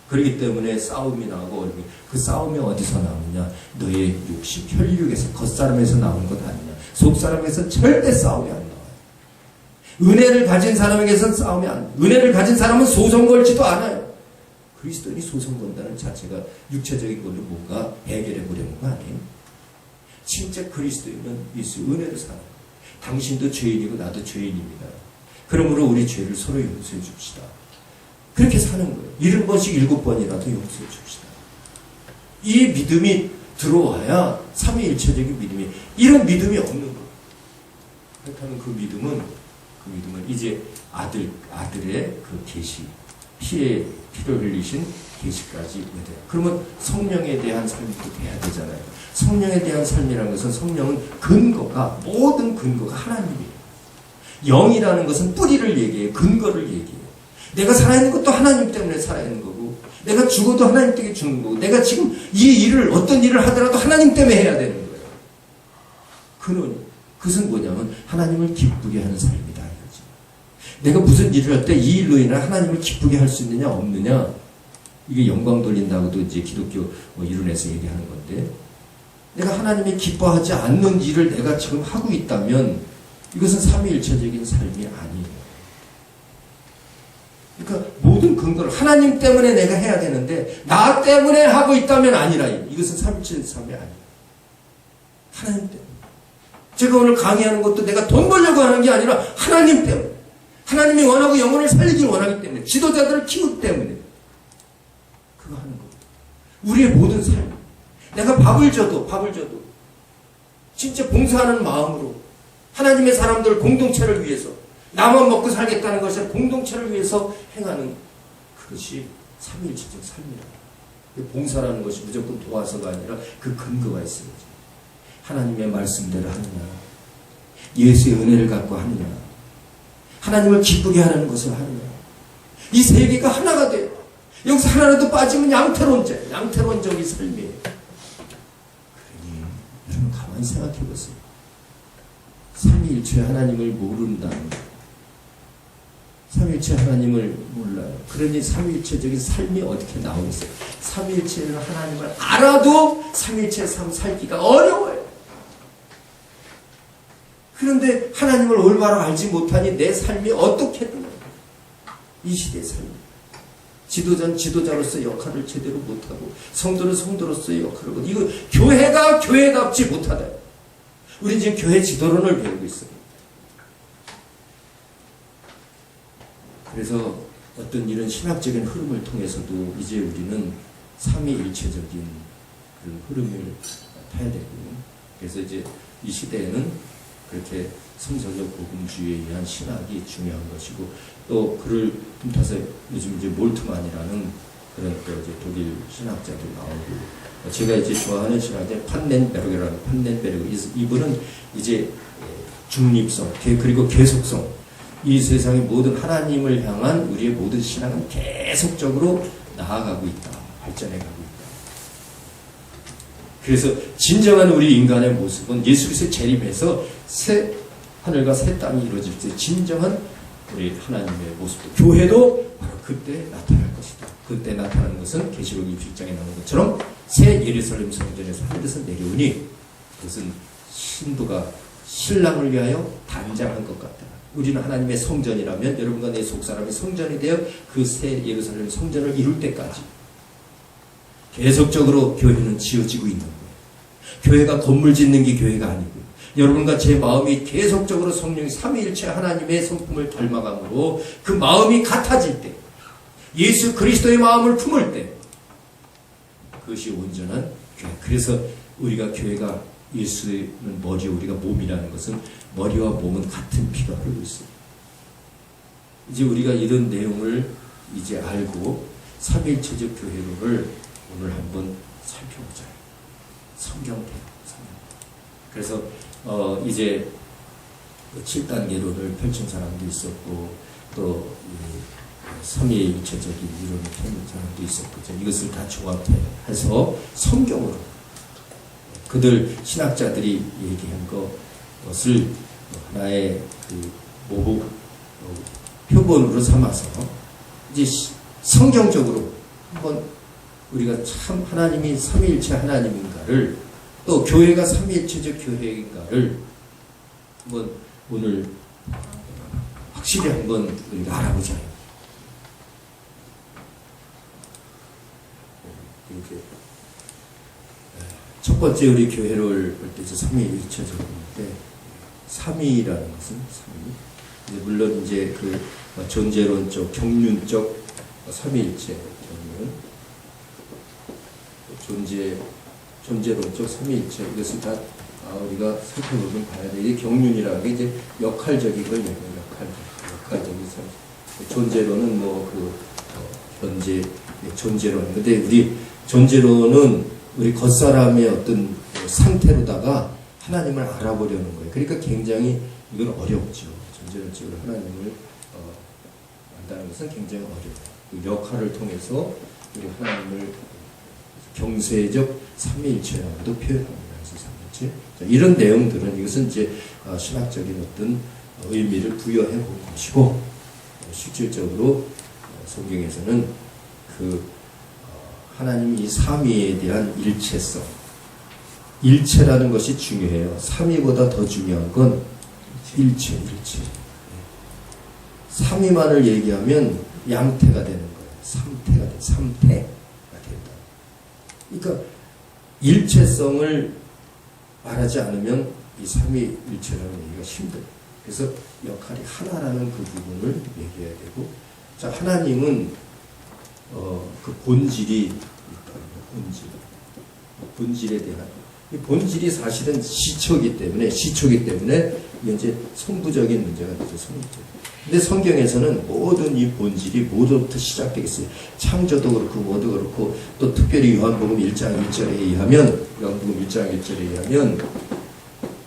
Speaker 1: 그렇기 때문에 싸움이 나고 어렵게 그 싸움이 어디서 나오느냐? 너의 욕심, 혈육에서 겉사람에서 나오는 것 아니냐? 속사람에서 절대 싸움이 안 나와요. 은혜를 가진 사람에게서는 싸움이 안 나와요. 은혜를 가진 사람은 소송 걸지도 않아요. 그리스도인이 소송 건다는 자체가 육체적인 걸로 뭔가 해결해 보려는 거 아니에요? 진짜 그리스도인은 예수 은혜로 살아요. 당신도 죄인이고 나도 죄인입니다. 그러므로 우리 죄를 서로 용서해 줍시다. 그렇게 사는 거예요. 70번씩 7번이라도 용서해 줍시다. 이 믿음이 들어와야 삼위일체적인 믿음이, 이런 믿음이 없는 거예요. 그렇다면 그 믿음은 이제 아들의 그 계시, 피를 흘리신 계시까지 돼요. 그러면 성령에 대한 삶이 또 돼야 되잖아요. 성령에 대한 삶이라는 것은, 성령은 모든 근거가 하나님이에요. 영이라는 것은 뿌리를 얘기해요. 근거를 얘기해요. 내가 살아있는 것도 하나님 때문에 살아있는 거고, 내가 죽어도 하나님 때문에 죽는 거고, 내가 지금 어떤 일을 하더라도 하나님 때문에 해야 되는 거예요. 그것은 뭐냐면 하나님을 기쁘게 하는 삶이다. 이거지. 내가 무슨 일을 할 때 이 일로 인해 하나님을 기쁘게 할 수 있느냐 없느냐, 이게 영광 돌린다고도 이제 기독교 이론에서 얘기하는 건데, 내가 하나님이 기뻐하지 않는 일을 내가 지금 하고 있다면 이것은 삼위일체적인 삶이 아니에요. 그러니까 모든 근거를 하나님 때문에 내가 해야 되는데 나 때문에 하고 있다면 아니라, 이것은 삼위일체적인 삶이 아니에요. 하나님 때문에. 제가 오늘 강의하는 것도 내가 돈 벌려고 하는 게 아니라 하나님 때문에. 하나님이 원하고 영혼을 살리길 원하기 때문에, 지도자들을 키우기 때문에 그거 하는 거예요. 우리의 모든 삶. 내가 밥을 줘도 진짜 봉사하는 마음으로 하나님의 사람들 공동체를 위해서, 나만 먹고 살겠다는 것이 아니라 공동체를 위해서 행하는 그것이 삼위일체적 삶이라. 봉사라는 것이 무조건 도와서가 아니라 그 근거가 있어요. 하나님의 말씀대로 하느냐, 예수의 은혜를 갖고 하느냐, 하나님을 기쁘게 하는 것을 하느냐, 이 세 개가 하나가 돼요. 여기서 하나라도 빠지면 양태론적인 삶이에요. 그러니 여러분 가만히 생각해 보세요. 삼위일체 하나님을 모른다는 거예요. 삼위일체 하나님을 몰라요. 그러니 삼위일체적인 삶이 어떻게 나오겠어요? 삼위일체는 하나님을 알아도 삼위일체 삶 살기가 어려워요. 그런데 하나님을 올바로 알지 못하니 내 삶이 어떻게 되냐. 이 시대의 삶이. 지도자는 지도자로서의 역할을 제대로 못하고, 성도는 성도로서의 역할을 못하고, 이거 교회가 교회답지 못하다. 우리 지금 교회 지도론을 배우고 있어요. 그래서 어떤 이런 신학적인 흐름을 통해서도 이제 우리는 삼위일체적인 그런 흐름을 타야 되고요. 그래서 이제 이 시대에는 그렇게 성서적 복음주의에 의한 신학이 중요한 것이고, 또 그를 틈타서 요즘 이제 몰트만이라는 그런 또 이제 독일 신학자도 나오고, 제가 이제 좋아하는 신학자 판넨베르그, 이분은 이제 중립성 그리고 계속성, 이 세상의 모든 하나님을 향한 우리의 모든 신앙은 계속적으로 나아가고 있다, 발전해가고 있다. 그래서 진정한 우리 인간의 모습은 예수 그리스도에 재림해서 새 하늘과 새 땅이 이루어질 때 진정한 우리 하나님의 모습도, 교회도 바로 그때 나타날 것이다. 그때 나타나는 것은 계시록 27장에 나오는 것처럼 새 예루살렘 성전에서 하늘에서 내려오니, 그것은 신부가 신랑을 위하여 단장한 것 같다. 우리는 하나님의 성전이라면 여러분과 내 속사람이 성전이 되어 그 새 예루살렘 성전을 이룰 때까지 계속적으로 교회는 지어지고 있는 거예요. 교회가 건물 짓는 게 교회가 아니고요. 여러분과 제 마음이 계속적으로 성령이 삼위일체 하나님의 성품을 닮아감으로 그 마음이 같아질 때, 예수 그리스도의 마음을 품을 때, 그것이 온전한 교회. 그래서 우리가 교회가, 예수는 머리, 우리가 몸이라는 것은 머리와 몸은 같은 피가 흐르고 있어요. 이제 우리가 이런 내용을 이제 알고 삼위일체적 교회를 오늘 한번 살펴보자. 성경대로. 그래서 이제 7단계론을 펼친 사람도 있었고, 또 삼위일체적인 이론을 펴는 사람도 있었고, 이것을 다 조합해서 성경으로 그들 신학자들이 얘기한 것을 하나의 그 모범 표본으로 삼아서 이제 성경적으로 한번 우리가 참 하나님이 삼위일체 하나님인가를, 또 교회가 삼위일체적 교회인가를 한번 오늘 확실히 한번 우리가 알아보자. 이렇게 첫 번째 우리 교회를 볼 때 삼위일체적인데, 삼위라는 것은 삼위, 물론 이제 그 존재론적, 경륜적 삼위일체, 존재론적 삼위일체, 이것을 다 우리가 살펴보면 봐야 돼. 이게 경륜이라는 게 이제 역할적인 걸 얘기해요. 역할적인 삶. 존재론은 존재론. 근데 우리 존재론은 우리 겉사람의 어떤 상태로다가 하나님을 알아보려는 거예요. 그러니까 굉장히 이건 어렵죠. 존재론적으로 하나님을 안다는 것은 굉장히 어려워요. 그 역할을 통해서 우리 하나님을 경세적 삼위일체라고도 표현합니다. 그래서 삼위일체. 이런 내용들은 이것은 이제 신학적인 어떤 의미를 부여해 볼 것이고, 실질적으로 성경에서는 그 하나님이 이 삼위에 대한 일체성, 일체라는 것이 중요해요. 삼위보다 더 중요한 건 일체. 삼위만을 얘기하면 양태가 되는 거예요. 삼태가 된다. 그러니까 일체성을 말하지 않으면 이 삼위일체라는 얘기가 힘들어요. 그래서 역할이 하나라는 그 부분을 얘기해야 되고, 자, 하나님은 그 본질이 있다. 본질에 대한 이 본질이 사실은 시초이기 때문에 이게 이제 성부적인 문제가 되죠. 성부적. 근데 성경에서는 모든 이 본질이 뭐로부터 시작되겠어요. 창조도 그렇고 뭐도 그렇고, 또 특별히 요한복음 1장 1절에 의하면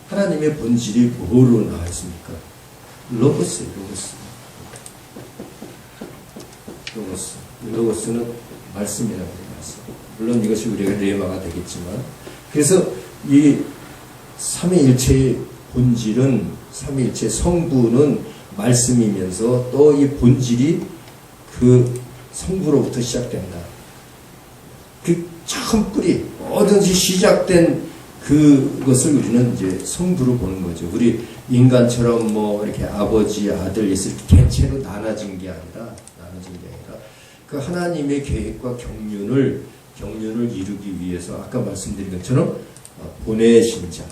Speaker 1: 하나님의 본질이 뭐로 나와 있습니까? 로고스예요. 로고스는 말씀이라고 해요. 말씀. 물론 이것이 우리가 레마가 되겠지만, 그래서 이 삼위일체의 본질은, 삼위일체 성부는 말씀이면서 또 이 본질이 그 성부로부터 시작된다. 그 처음 뿌리, 뭐든지 시작된 그것을 우리는 이제 성부로 보는 거죠. 우리 인간처럼 이렇게 아버지, 아들 있을 개체로 나눠진 게 아니라 그 하나님의 계획과 경륜을 이루기 위해서 아까 말씀드린 것처럼 보내신 자.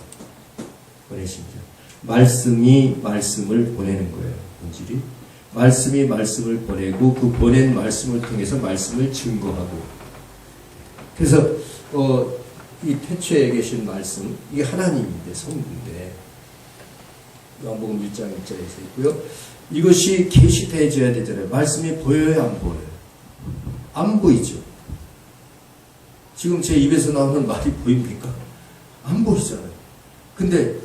Speaker 1: 말씀이 말씀을 보내는 거예요. 본질이. 말씀이 말씀을 보내고 그 보낸 말씀을 통해서 말씀을 증거하고. 그래서 이 태초에 계신 말씀, 이게 하나님인데, 성부인데, 요한복음 1장 1절에서 있고요. 이것이 계시되어져야 되잖아요. 말씀이 보여요, 안 보여요? 안 보이죠. 지금 제 입에서 나오는 말이 보입니까? 안 보이잖아요. 근데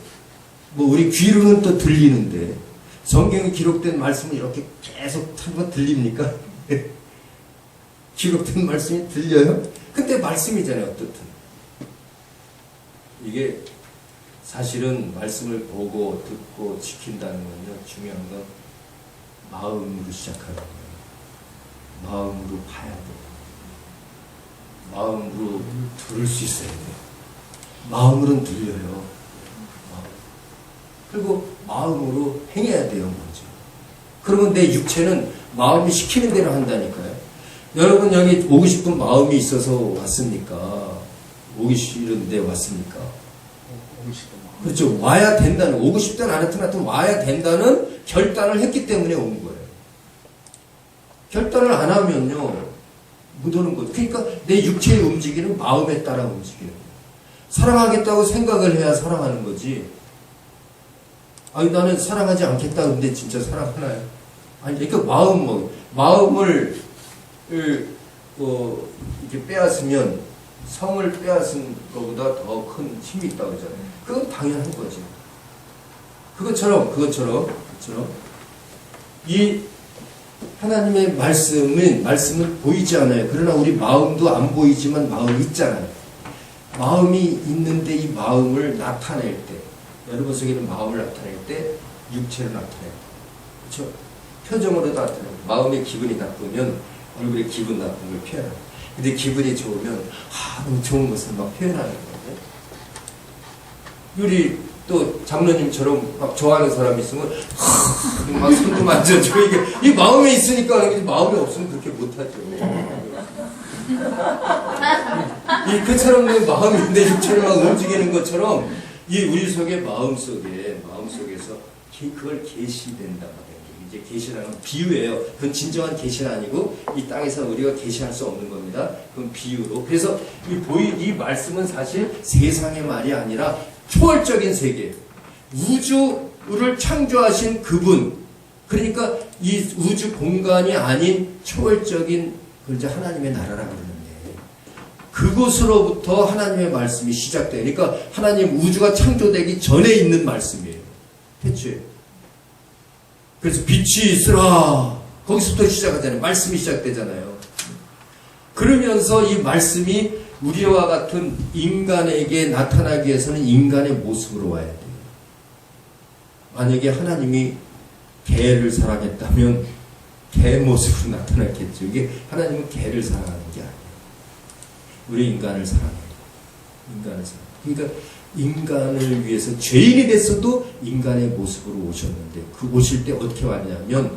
Speaker 1: 우리 귀로는 또 들리는데, 성경에 기록된 말씀은 이렇게 계속 한번 들립니까? 기록된 말씀이 들려요? 근데 말씀이잖아요, 어떻든. 이게 사실은 말씀을 보고 듣고 지킨다는 건요, 중요한 건 마음으로 시작하는 거예요. 마음으로 봐야 돼요. 마음으로 들을 수 있어야 돼요. 마음으로는 들려요. 그리고 마음으로 행해야 돼요, 먼저. 그러면 내 육체는 마음이 시키는 대로 한다니까요. 여러분 여기 오고 싶은 마음이 있어서 왔습니까? 오기 싫은데 왔습니까? 오고 싶은 마음. 그렇죠. 와야 된다는, 오고 싶든 안 했든 와야 된다는 결단을 했기 때문에 온 거예요. 결단을 안 하면요, 못 오는 거죠. 그러니까 내 육체의 움직이는 마음에 따라 움직이는 거예요. 사랑하겠다고 생각을 해야 사랑하는 거지. 아니, 나는 사랑하지 않겠다. 근데 진짜 사랑하나요? 아니, 그러니까 마음을 이렇게 빼앗으면 성을 빼앗은 것보다 더 큰 힘이 있다고 하잖아요. 그건 당연한 거죠. 그것처럼 이 하나님의 말씀은 보이지 않아요. 그러나 우리 마음도 안 보이지만 마음이 있잖아요. 마음이 있는데 이 마음을 나타낼 때, 여러분 속에는 마음을 나타낼 때 육체를 나타내요. 그렇죠? 표정으로 나타내요. 마음의 기분이 나쁘면 얼굴에 기분 나쁜 걸 표현해요. 근데 기분이 좋으면 너무 좋은 것을 막 표현하는 거예요. 우리 또 장로님처럼 막 좋아하는 사람이 있으면 막 손도 만져줘. 이 마음에 있으니까 하는 거지, 마음이 없으면 그렇게 못하죠. 그처럼 내 마음인데 육체를 막 움직이는 것처럼 이 우리 속의 마음속에서 그걸 계시된다고 하는 게 이제 계시라는 건 비유예요. 그건 진정한 계시는 아니고 이 땅에서 우리가 계시할 수 없는 겁니다. 그건 비유로. 그래서 이 말씀은 사실 세상의 말이 아니라 초월적인 세계, 우주를 창조하신 그분, 그러니까 이 우주 공간이 아닌 초월적인 그저 하나님의 나라라고 그러는데 그곳으로부터 하나님의 말씀이 시작돼요. 그러니까 하나님 우주가 창조되기 전에 있는 말씀이에요. 대체. 그래서 빛이 있으라. 거기서부터 시작하잖아요. 말씀이 시작되잖아요. 그러면서 이 말씀이 우리와 같은 인간에게 나타나기 위해서는 인간의 모습으로 와야 돼요. 만약에 하나님이 개를 사랑했다면 개 모습으로 나타났겠죠. 이게 하나님은 개를 사랑하는 게 아니에요. 우리 인간을 사랑해요. 인간을 사랑해요. 그러니까 인간을 위해서 죄인이 됐어도 인간의 모습으로 오셨는데 그 오실 때 어떻게 왔냐면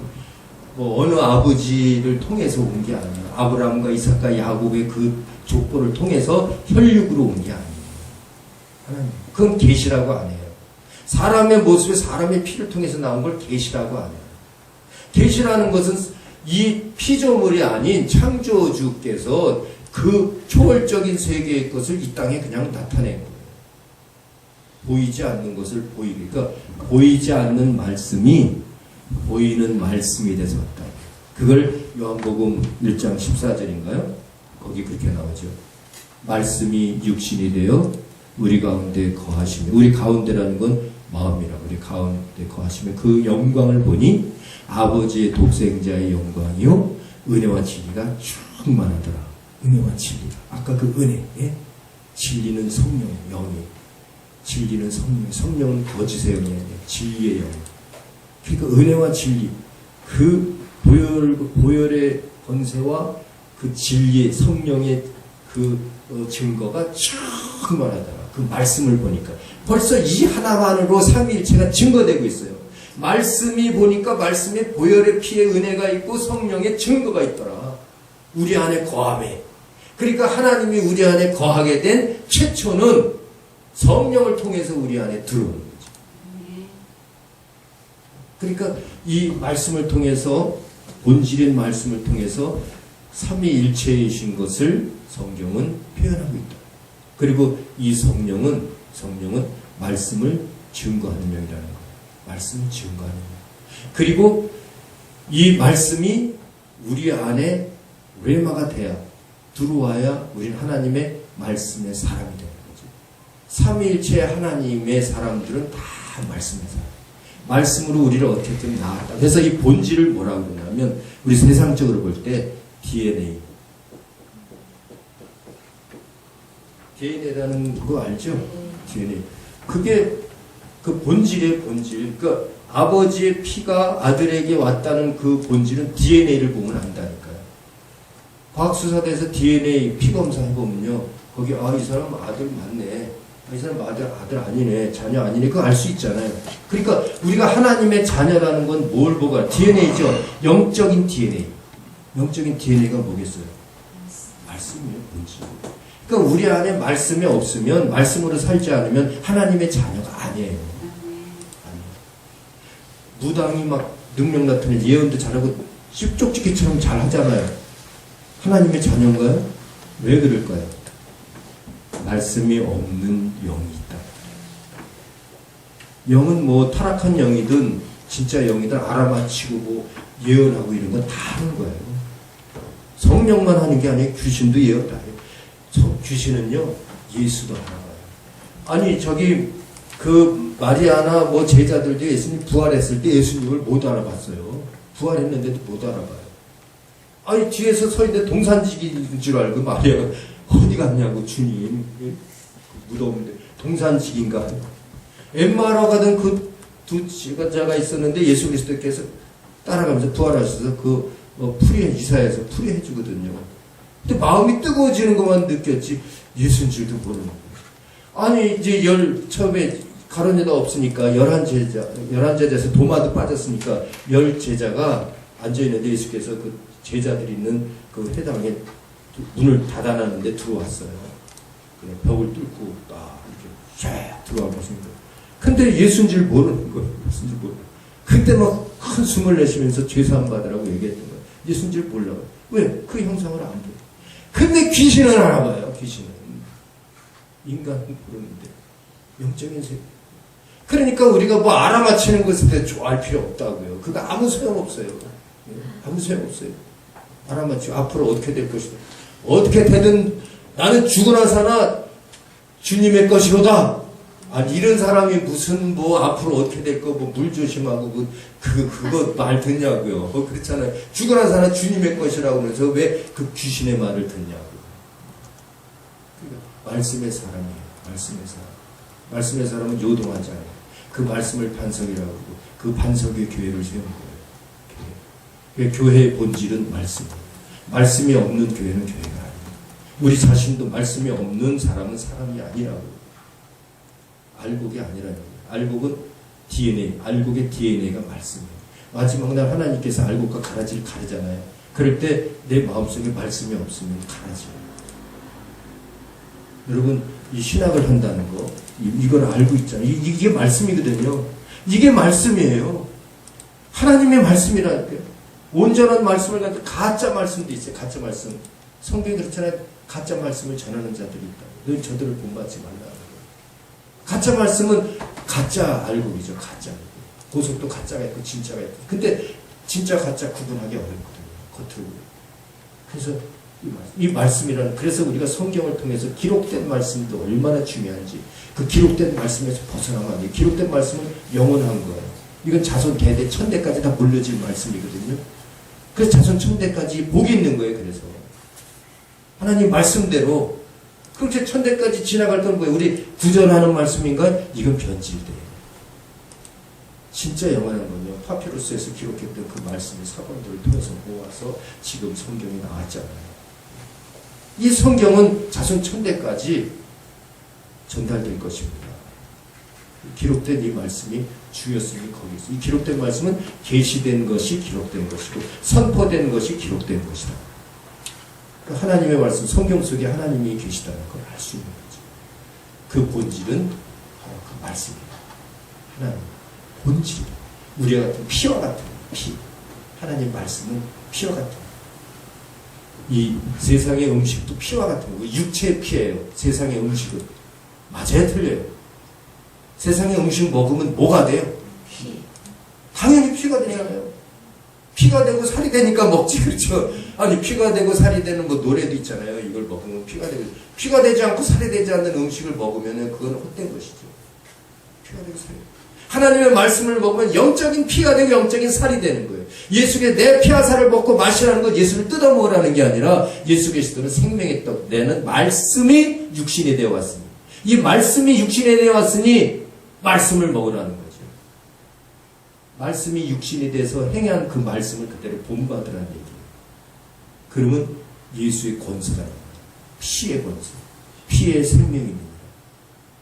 Speaker 1: 뭐 어느 아버지를 통해서 온 게 아니에요. 아브라함과 이삭과 야곱의 그 족보를 통해서 혈육으로 온 게 아니에요. 하나님. 그건 계시라고 안 해요. 사람의 모습에 사람의 피를 통해서 나온 걸 계시라고 안 해요. 계시라는 것은 이 피조물이 아닌 창조주께서 그 초월적인 세계의 것을 이 땅에 그냥 나타낸 거예요. 보이지 않는 것을 보이게. 그러니까 보이지 않는 말씀이 보이는 말씀이 돼서 왔다. 그걸 요한복음 1장 14절인가요? 거기 그렇게 나오죠. 말씀이 육신이 되어 우리 가운데 거하시며, 우리 가운데라는 건 마음이라고, 우리 가운데 거하시며 그 영광을 보니 아버지의 독생자의 영광이요 은혜와 진리가 충만하더라. 은혜와 진리. 아까 그 은혜, 예? 진리는 성령, 영이. 진리는 성령, 성령은 거짓의 영이 아니에요. 진리의 영. 그러니까 은혜와 진리, 그 보혈의 권세와 그 진리의 성령의 그 증거가 충만하더라. 그 말씀을 보니까 벌써 이 하나만으로 삼위일체가 증거되고 있어요. 말씀이 보니까 말씀에 보혈의 피의 은혜가 있고 성령의 증거가 있더라. 우리 안에 거함에. 그러니까 하나님이 우리 안에 거하게 된 최초는 성령을 통해서 우리 안에 들어오는 거죠. 그러니까 이 말씀을 통해서, 본질인 말씀을 통해서 삼위일체이신 것을 성경은 표현하고 있다. 그리고 이 성령은 말씀을 증거하는 영이라는 거예요. 말씀을 증거하는 영. 그리고 이 말씀이 우리 안에 레마가 돼야, 들어와야 우리는 하나님의 말씀의 사람이 되는 거죠. 삼위일체 하나님의 사람들은 다 말씀의 사람. 말씀으로 우리를 어떻게든 낳았다. 그래서 이 본질을 뭐라고 그러냐면 우리 세상적으로 볼 때 DNA라는 거 알죠? DNA. 그게 그 본질의 본질. 그러니까 아버지의 피가 아들에게 왔다는 그 본질은 DNA를 보면 안다니까요. 과학수사대에서 DNA 피 검사 해보면요. 거기 이 사람 아들 맞네. 이 사람 아들 아니네. 자녀 아니네. 그거 알 수 있잖아요. 그러니까 우리가 하나님의 자녀라는 건 뭘 보고 DNA죠. 영적인 DNA. 영적인 DNA가 뭐겠어요? 말씀이에요. 본질. 그러니까 우리 안에 말씀이 없으면, 말씀으로 살지 않으면 하나님의 자녀가 아니에요. 무당이 막 능력 나타내는 예언도 잘하고 씹쪽지기처럼 잘 하잖아요. 하나님의 자녀인가요? 왜 그럴까요? 말씀이 없는 영이 있다. 영은 뭐 타락한 영이든 진짜 영이든 알아맞히고 뭐 예언하고 이런 건 다 하는 거예요. 성령만 하는 게 아니에요. 귀신도 예언 다 해요. 귀신은요, 예수도 알아봐요. 아니, 그 마리아나 뭐 제자들도 예수님 부활했을 때 예수님을 못 알아봤어요. 부활했는데도 못 알아봐요. 아니, 뒤에서 서 있는데 동산직인 줄 알고 마리아가 어디 갔냐고, 주님. 무덤인데 동산직인가. 엠마오로 가던 그 두 제자가 있었는데 예수 그리스도께서 따라가면서 부활하셔서 그 이사야에서 풀이해 주거든요. 근데 마음이 뜨거워지는 것만 느꼈지 예수인 줄도 모르는 거예요. 아니, 이제 처음에 가론유다 없으니까 11제자에서 도마도 빠졌으니까 10제자가 앉아있는데 예수께서 그 제자들이 있는 그 회당에 문을 닫아놨는데 들어왔어요. 그냥 벽을 뚫고 딱 이렇게 쫙 들어와 보십니다. 근데 예수인 줄 모르는 거예요. 예수인 줄 모르는 거예요. 그때 막 큰 숨을 내쉬면서 죄사함 받으라고 얘기했던 거예요. 예수인 줄 몰라요. 왜? 그 형상을 안 보여. 근데 귀신은 알아봐요. 귀신은. 인간은 모르는데 영적인 세계. 그러니까 우리가 뭐 알아맞히는 것에 대해 좋아할 필요 없다고요. 그거 아무 소용없어요. 아무 소용없어요. 알아맞히고 앞으로 어떻게 될 것이다. 어떻게 되든 나는 죽으나 사나 주님의 것이로다. 아니 이런 사람이 무슨 뭐 앞으로 어떻게 될 거 뭐 물 조심하고 그거 말 듣냐고요. 그렇잖아요. 죽으나 사나 주님의 것이라고 하면서 왜 그 귀신의 말을 듣냐고요. 말씀의 사람이에요. 말씀의 사람. 말씀의 사람은 요동하지 않아요. 그 말씀을 반석이라고 하고 그 반석의 교회를 세우는 거예요. 교회의 본질은 말씀이에요. 말씀이 없는 교회는 교회가 아니에요. 우리 자신도 말씀이 없는 사람은 사람이 아니라고요. 알곡이 아니라는 거예요. 알곡은 DNA, 알곡의 DNA가 말씀이에요. 마지막 날 하나님께서 알곡과 가라지를 가르잖아요. 그럴 때 내 마음속에 말씀이 없으면 가라져요. 여러분, 이 신학을 한다는 거, 이걸 알고 있잖아요. 이게 말씀이거든요. 이게 말씀이에요. 하나님의 말씀이라니까요. 온전한 말씀을 갖다 가짜 말씀도 있어요. 가짜 말씀. 성경에 그렇잖아요. 가짜 말씀을 전하는 자들이 있다. 너 저들을 본받지 말라. 가짜 말씀은 가짜 알곡이죠. 가짜. 보석도 가짜가 있고 진짜가 있고. 근데 진짜 가짜 구분하기 어렵거든요. 겉으로. 그래서 이 말씀이라는, 그래서 우리가 성경을 통해서 기록된 말씀도 얼마나 중요한지, 그 기록된 말씀에서 벗어나면 안 돼요. 기록된 말씀은 영원한 거예요. 이건 자손 대대 천대까지 다 물려질 말씀이거든요. 그래서 자손 천대까지 복이 있는 거예요. 그래서 하나님 말씀대로 그렇게 천대까지 지나갈 때는 뭐예요? 우리 구전하는 말씀인가? 이건 변질돼요. 진짜 영원한 건요, 파피루스에서 기록했던 그 말씀의 사본들을 통해서 모아서 지금 성경이 나왔잖아요. 이 성경은 자손 천대까지 전달될 것입니다. 기록된 이 말씀이 주였으니 거기 있어. 이 기록된 말씀은 계시된 것이 기록된 것이고 선포된 것이 기록된 것이다. 하나님의 말씀, 성경 속에 하나님이 계시다는 걸 알 수 있는 거죠. 그 본질은 바로 그 말씀입니다. 하나님 본질, 우리와 같은 피와 같은 피. 하나님 말씀은 피와 같은 이 세상의 음식도 피와 같은 거고 육체의 피예요. 세상의 음식은. 맞아요, 틀려요? 세상의 음식 먹으면 뭐가 돼요? 피. 당연히 피가 되잖아요. 피가 되고 살이 되니까 먹지, 그렇죠? 아니, 피가 되고 살이 되는 뭐 노래도 있잖아요. 이걸 먹으면 피가 되고. 피가 되지 않고 살이 되지 않는 음식을 먹으면 그건 헛된 것이죠. 피가 되고 살이 되고. 하나님의 말씀을 먹으면 영적인 피가 되고 영적인 살이 되는 거예요. 예수께 내 피와 살을 먹고 마시라는 건 예수를 뜯어먹으라는 게 아니라 예수 그리스도는 생명의 떡, 내는 말씀이 육신이 되어 왔으니, 이 말씀이 육신이 되어 왔으니 말씀을 먹으라는 거죠. 말씀이 육신이 돼서 행한 그 말씀을 그대로 본받으라는 얘기예요. 그러면 예수의 권세가 나옵니다. 피의 권세, 피의 생명입니다.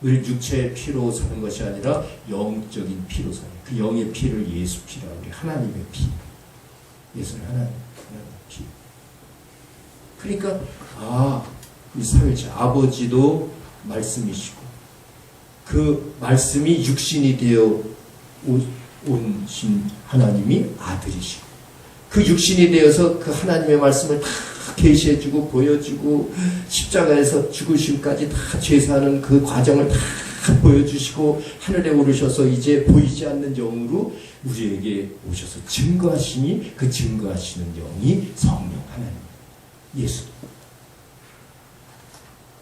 Speaker 1: 우리 육체의 피로 사는 것이 아니라 영적인 피로 사는, 그 영의 피를 예수 피라고, 우리 하나님의 피. 예수는 하나님의 피. 그러니까 이 삼위일체 아버지도 말씀이시고 그 말씀이 육신이 되어 오신 하나님이 아들이시고 그 육신이 되어서 그 하나님의 말씀을 다 계시해주고 보여주고 십자가에서 죽으심까지 다 죄사하는 그 과정을 다 보여주시고 하늘에 오르셔서 이제 보이지 않는 영으로 우리에게 오셔서 증거하시니 그 증거하시는 영이 성령 하나님 예수.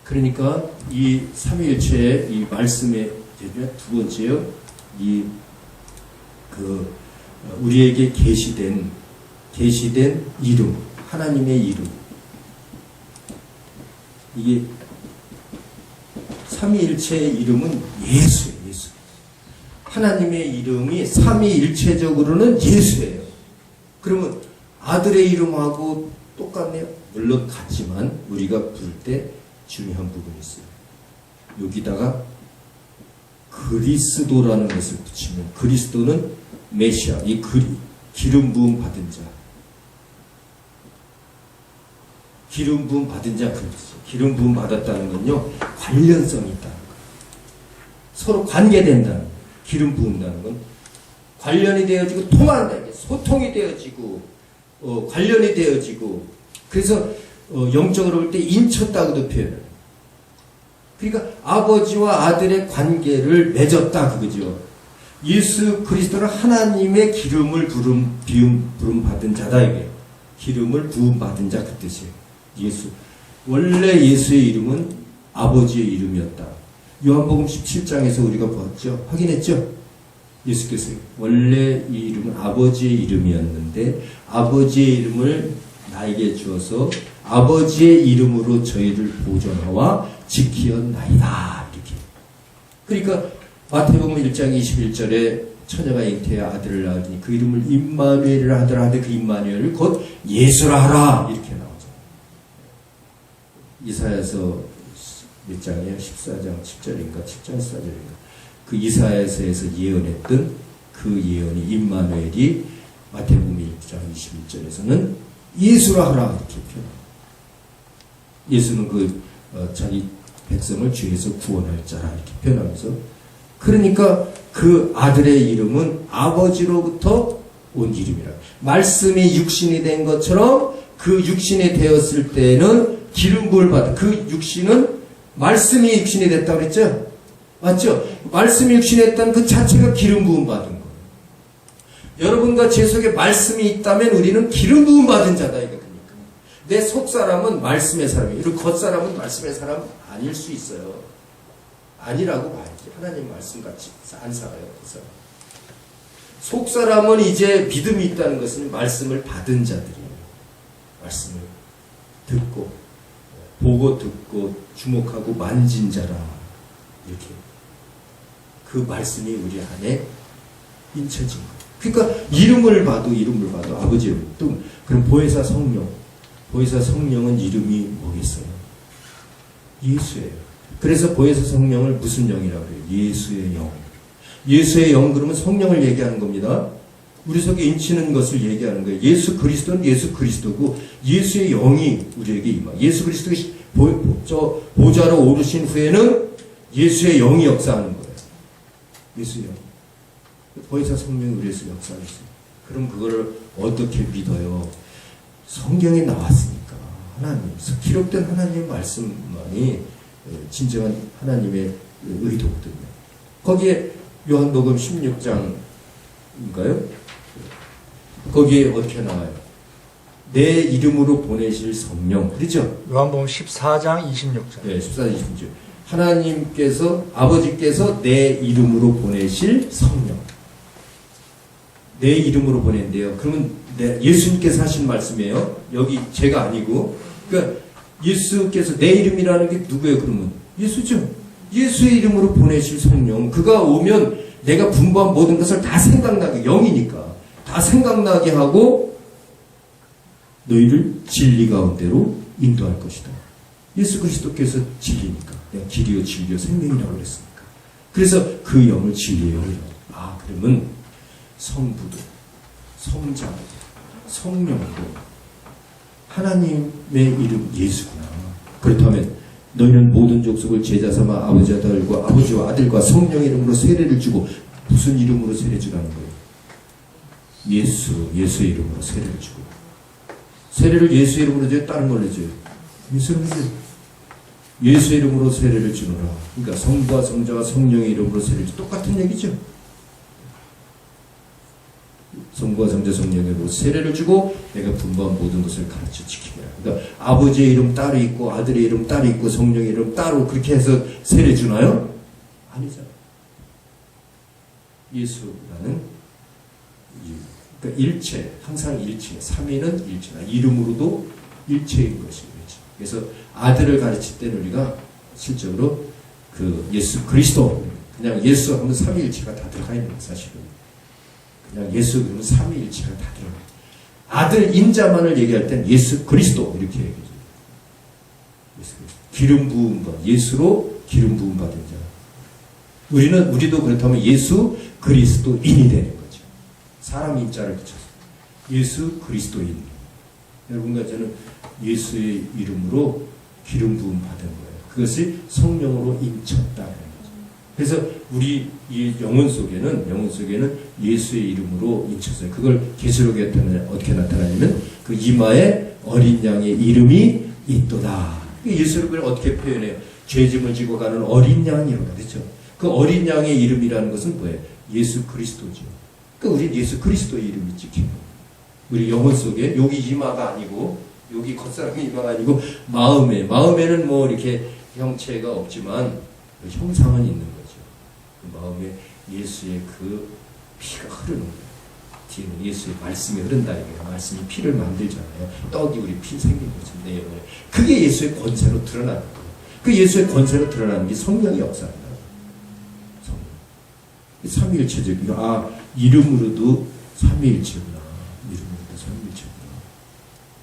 Speaker 1: 그러니까 이 삼위일체의 이 말씀의 두 번째요, 우리에게 계시된 이름, 하나님의 이름. 이게 삼위일체의 이름은 예수예요. 예수. 하나님의 이름이 삼위일체적으로는 예수예요. 그러면 아들의 이름하고 똑같네요. 물론 같지만 우리가 부를 때 중요한 부분이 있어요. 여기다가 그리스도라는 것을 붙이면, 그리스도는 메시아, 이 기름 부음 받은 자. 기름 부음 받은 자, 기름 부음 받았다는 건요, 관련성이 있다는 거예요. 서로 관계된다는 거예요. 기름 부은다는 건 관련이 되어지고 통한다. 소통이 되어지고 관련이 되어지고 그래서 영적으로 볼 때 인쳤다고도 표현해요. 그러니까 아버지와 아들의 관계를 맺었다 그거죠. 예수 그리스도는 하나님의 기름을 부름 받은 자다 이게. 기름을 부음 받은 자 그 뜻이에요. 예수. 원래 예수의 이름은 아버지의 이름이었다. 요한복음 17장에서 우리가 보았죠. 확인했죠? 예수께서 원래 이 이름은 아버지의 이름이었는데 아버지의 이름을 나에게 주어서 아버지의 이름으로 저희를 보존하와 지키었나이다. 이렇게. 그러니까 마태복음 1장 21절에 처녀가 잉태해 아들을 낳으니 그 이름을 임마누엘이라 하더라 하되 그 임마누엘을 곧 예수라 하라. 이렇게 나오죠. 이사야서 몇 장이에요? 14장 10절인가 7장 14절인가 그 이사야서에서 예언했던 그 예언이 임마누엘이 마태복음 1장 21절에서는 예수라 하라 이렇게 표현합니다. 예수는 그 자기 백성을 죄에서 구원할 자라 이렇게 표현하면서 그러니까 그 아들의 이름은 아버지로부터 온 이름이라. 말씀이 육신이 된 것처럼 그 육신이 되었을 때는 기름 부음을 받은 그 육신은 말씀이 육신이 됐다고 그랬죠? 맞죠? 말씀이 육신이 됐다는 그 자체가 기름 부음 받은 거예요. 여러분과 제 속에 말씀이 있다면 우리는 기름 부음 받은 자다 이거. 내 속사람은 말씀의 사람이에요. 그리고 겉사람은 말씀의 사람 아닐 수 있어요. 아니라고 봐야지. 하나님 말씀같이 안 살아요. 그래서 속사람은 이제 믿음이 있다는 것은 말씀을 받은 자들이에요. 말씀을 듣고 보고 듣고 주목하고 만진 자라. 이렇게 그 말씀이 우리 안에 인쳐진 거예요. 그러니까 이름을 봐도 아버지 이름 또 그럼 보혜사 성령 보혜사 성령은 이름이 뭐겠어요? 예수예요. 그래서 보혜사 성령을 무슨 영이라고 해요? 예수의 영. 예수의 영 그러면 성령을 얘기하는 겁니다. 우리 속에 인치는 것을 얘기하는 거예요. 예수 그리스도는 예수 그리스도고 예수의 영이 우리에게 임하. 예수 그리스도가 보좌로 오르신 후에는 예수의 영이 역사하는 거예요. 예수의 영. 보혜사 성령이 우리에서 역사했어요. 그럼 그거를 어떻게 믿어요? 성경에 나왔으니까 하나님, 기록된 하나님의 말씀만이 진정한 하나님의 의도거든요. 거기에 요한복음 16장인가요? 거기에 어떻게 나와요? 내 이름으로 보내실 성령. 그렇죠?
Speaker 2: 요한복음 14장 26절.
Speaker 1: 네, 14장 26절. 하나님께서 아버지께서 내 이름으로 보내실 성령. 내 이름으로 보낸대요. 그러면 예수님께서 하신 말씀이에요. 여기 제가 아니고. 그러니까 예수께서 내 이름이라는 게 누구예요? 그러면 예수죠. 예수의 이름으로 보내실 성령. 그가 오면 내가 분부한 모든 것을 다 생각나게, 영이니까 다 생각나게 하고 너희를 진리 가운데로 인도할 것이다. 예수 그리스도께서 진리니까. 내가 길이요 진리요 생명이라고 그랬으니까. 그래서 그 영을 진리의 영이라고. 아, 그러면 성부도 성자도 성령도 하나님의 이름 예수구나. 그렇다면 너희는 모든 족속을 제자 삼아 아버지와 아들과 성령의 이름으로 세례를 주고 무슨 이름으로 세례 주라는 거예요? 예수의 이름으로 세례를 주고. 세례를 예수의 이름으로 줘요? 다른 걸로 줘요? 예수의 이름으로 줘요. 예수의 이름으로 세례를 주노라. 그러니까 성부와 성자와 성령의 이름으로 세례를 주. 똑같은 얘기죠. 성부와 성자 성령의 이름으로 세례를 주고 내가 분부한 모든 것을 가르쳐 지키라. 그러니까 아버지의 이름 따로 있고 아들의 이름 따로 있고 성령의 이름 따로 그렇게 해서 세례 주나요? 아니잖아요. 예수라는 그러니까 일체, 항상 일체, 삼위는 일체다. 이름으로도 일체인 것이죠. 그래서 아들을 가르칠 때는 우리가 실적으로 그 예수 그리스도, 그냥 예수 하면 삼위일체가 다 들어가 있는 거예요, 사실은. 그냥 예수 그러면 삼위일체가 다 들어가요. 아들 인자만을 얘기할 땐 예수 그리스도 이렇게 얘기해요. 예수 그리스도. 기름 부음 받, 예수로 기름 부음 받은 자. 우리도 그렇다면 예수 그리스도인이 되는 거죠. 사람 인자를 붙여서 예수 그리스도인. 여러분과 저는 예수의 이름으로 기름 부음 받은 거예요. 그것이 성령으로 인쳤다는 거죠. 그래서 우리 이 영혼 속에는 예수의 이름으로 인쳤어요. 그걸 계시록에 어떻게 나타나냐면 그 이마에 어린 양의 이름이 있도다. 예수를 어떻게 표현해요? 죄짐을 지고 가는 어린 양이라고 그렇죠. 그 어린 양의 이름이라는 것은 뭐예요? 예수 그리스도죠. 그러니까 우리 예수 그리스도의 이름이 찍히고 우리 영혼 속에 여기 이마가 아니고 여기 겉사람의 이마가 아니고 마음에는 뭐 이렇게 형체가 없지만 그 형상은 있는 거죠. 그 마음에 예수의 그 피가 흐르는 거예요. 뒤에는 예수의 말씀이 흐른다 이거예요. 말씀이 피를 만들잖아요. 떡이 우리 피 생긴 것처럼 내 영혼에. 그게 예수의 권세로 드러나는 거예요. 그 예수의 권세로 드러나는 게 성령의 역사입니다. 성령. 삼위일체적. 이름으로도 삼위일체구나. 이름으로도 삼위일체구나.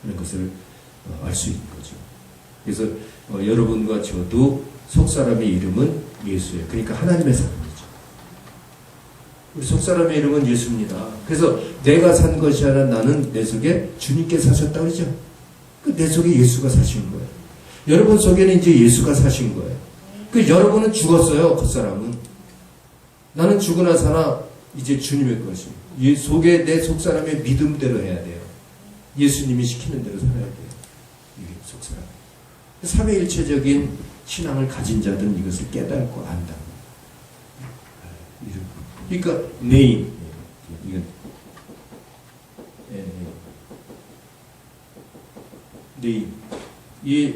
Speaker 1: 하는 것을 알 수 있는 거죠. 그래서 여러분과 저도 속사람의 이름은 예수예요. 그러니까 하나님의 사람이죠. 우리 속사람의 이름은 예수입니다. 그래서 내가 산 것이 아니라 나는 내 속에 주님께 사셨다 그러죠. 내 속에 예수가 사신 거예요. 여러분 속에는 이제 예수가 사신 거예요. 여러분은 죽었어요. 그 사람은. 나는 죽으나 사나 이제 주님의 것입니다. 속에 내 속사람의 믿음대로 해야 돼요. 예수님이 시키는 대로 살아야 돼요. 이게 속사람. 삼위일체적인 신앙을 가진 자들은 이것을 깨닫고 안다. 그러니까 네임. 이건 네임. 이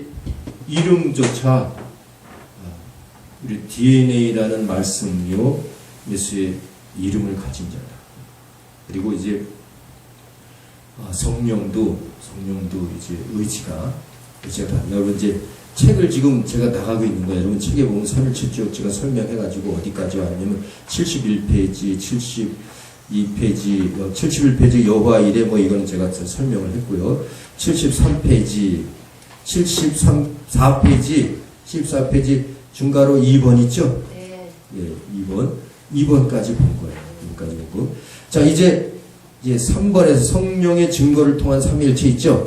Speaker 1: 이름조차 우리 DNA라는 말씀이요 예수의 이름을 가진 자다. 그리고 이제 성령도 이제 의지가 여러분 이제 책을 지금 제가 나가고 있는 거예요. 여러분 책에 보면 삼일체 쭉 제가 설명해가지고 어디까지 왔냐면 71페이지, 72페이지, 71페이지 여호와 이래 뭐 이거는 제가 설명을 했고요. 73페이지, 74페이지 중가로 2번 있죠?
Speaker 3: 네.
Speaker 1: 예, 2번까지 본 거예요. 2번까지 보고. 자, 이제 3번에서 성령의 증거를 통한 삼위일체 있죠?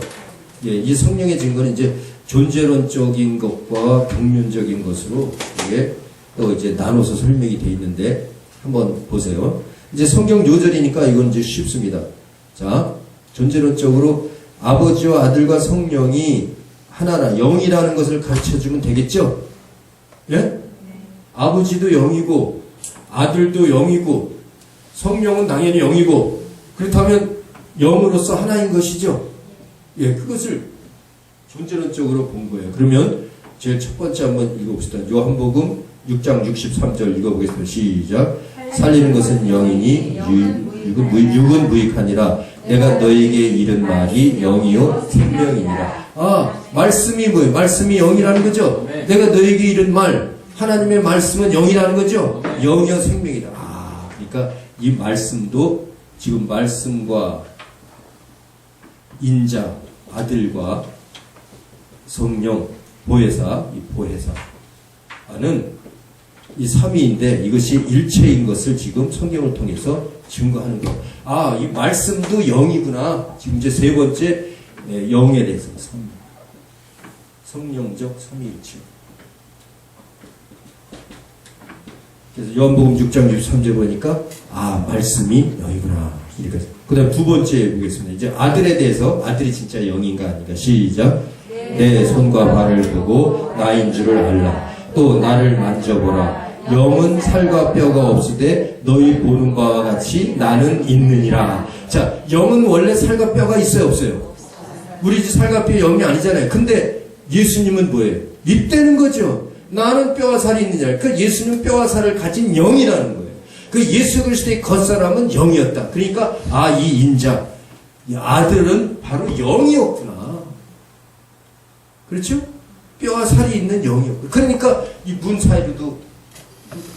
Speaker 1: 예, 이 성령의 증거는 이제 존재론적인 것과 경륜적인 것으로 이게 또 이제 나눠서 설명이 되어 있는데 한번 보세요. 이제 성경 요절이니까 이건 이제 쉽습니다. 자, 존재론적으로 아버지와 아들과 성령이 하나라 영이라는 것을 가르쳐 주면 되겠죠? 예? 아버지도 영이고 아들도 영이고 성령은 당연히 영이고 그렇다면 영으로서 하나인 것이죠. 예, 그것을 존재론적으로 본 거예요. 그러면 제일 첫 번째 한번 읽어봅시다. 요한복음 6장 63절 읽어보겠습니다. 시작. 살리는 것은 영이니 육은 무익하니라. 내가 너에게 이른 말이 영이요 생명이니라. 말씀이 뭐예요? 말씀이 영이라는 거죠. 내가 너에게 이른 말, 하나님의 말씀은 영이라는 거죠. 영이요 생명이다. 그러니까 이 말씀도 지금 말씀과 인자, 아들과 성령, 보혜사, 이 보혜사는 이 삼위인데 이것이 일체인 것을 지금 성경을 통해서 증거하는 것. 이 말씀도 영이구나. 지금 이제 세 번째 영에 대해서 성령적 삼위일체. 그래서 요한복음 6장 63절 보니까 말씀이 영이구나. 이렇게. 그 다음 두 번째 보겠습니다. 이제 아들에 대해서 아들이 진짜 영인가 아닌가. 시작. 내 손과 발을 보고 나인 줄을 알라. 또 나를 만져보라. 영은 살과 뼈가 없으되 너희 보는 바와 같이 나는 있느니라. 자, 영은 원래 살과 뼈가 있어요, 없어요? 우리 집 살과 뼈 영이 아니잖아요. 근데 예수님은 뭐예요? 있다는 거죠. 나는 뼈와 살이 있느냐. 그 예수님은 뼈와 살을 가진 영이라는 거예요. 그 예수 그리스도의 겉사람은 영이었다. 그러니까 이 인자, 이 아들은 바로 영이었구나. 그렇죠? 뼈와 살이 있는 영이었고. 그러니까 이 문 사이로도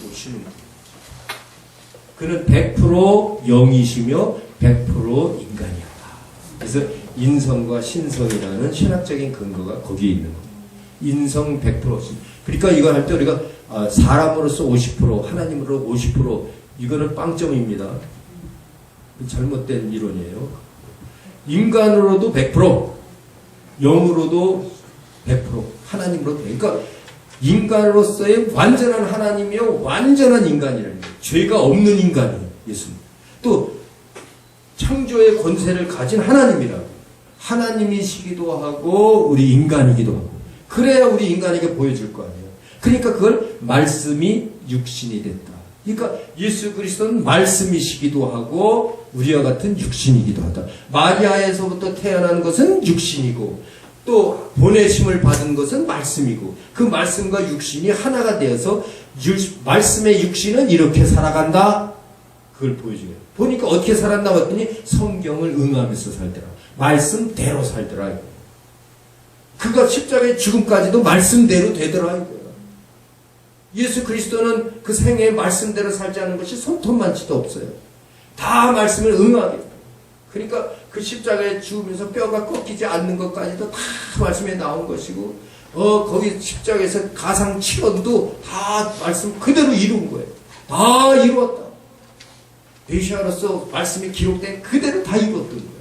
Speaker 1: 보시는 거예요. 그는 100% 영이시며 100% 인간이었다. 그래서 인성과 신성이라는 신학적인 근거가 거기에 있는 거예요. 인성 100%. 그러니까 이걸 할 때 우리가 사람으로서 50%, 하나님으로 50%, 이거는 빵점입니다. 잘못된 이론이에요. 인간으로도 100%, 영으로도 100%, 하나님으로도. 그러니까 인간으로서의 완전한 하나님이요 완전한 인간이라는 거예요. 죄가 없는 인간이에요. 예수님. 또 창조의 권세를 가진 하나님이라고. 하나님이시기도 하고 우리 인간이기도 하고. 그래야 우리 인간에게 보여줄 거 아니에요. 그러니까 그걸 말씀이 육신이 됐다. 그러니까 예수 그리스도는 말씀이시기도 하고 우리와 같은 육신이기도 하다. 마리아에서부터 태어난 것은 육신이고 또 보내심을 받은 것은 말씀이고 그 말씀과 육신이 하나가 되어서 말씀의 육신은 이렇게 살아간다. 그걸 보여주게. 보니까 어떻게 살았나 봤더니 성경을 응하면서 살더라. 말씀대로 살더라. 그가 십자가의 죽음까지도 말씀대로 되더라. 이거야. 예수 그리스도는 그 생애에 말씀대로 살지 않은 것이 손톱만치도 없어요. 다 말씀을 응하게. 그러니까 그 십자가에 죽으면서 뼈가 꺾이지 않는 것까지도 다 말씀에 나온 것이고 거기 십자가에서 가상 치료도 다 말씀 그대로 이룬 거예요. 다 이루었다. 메시아로서 말씀이 기록된 그대로 다 이루었던 거예요.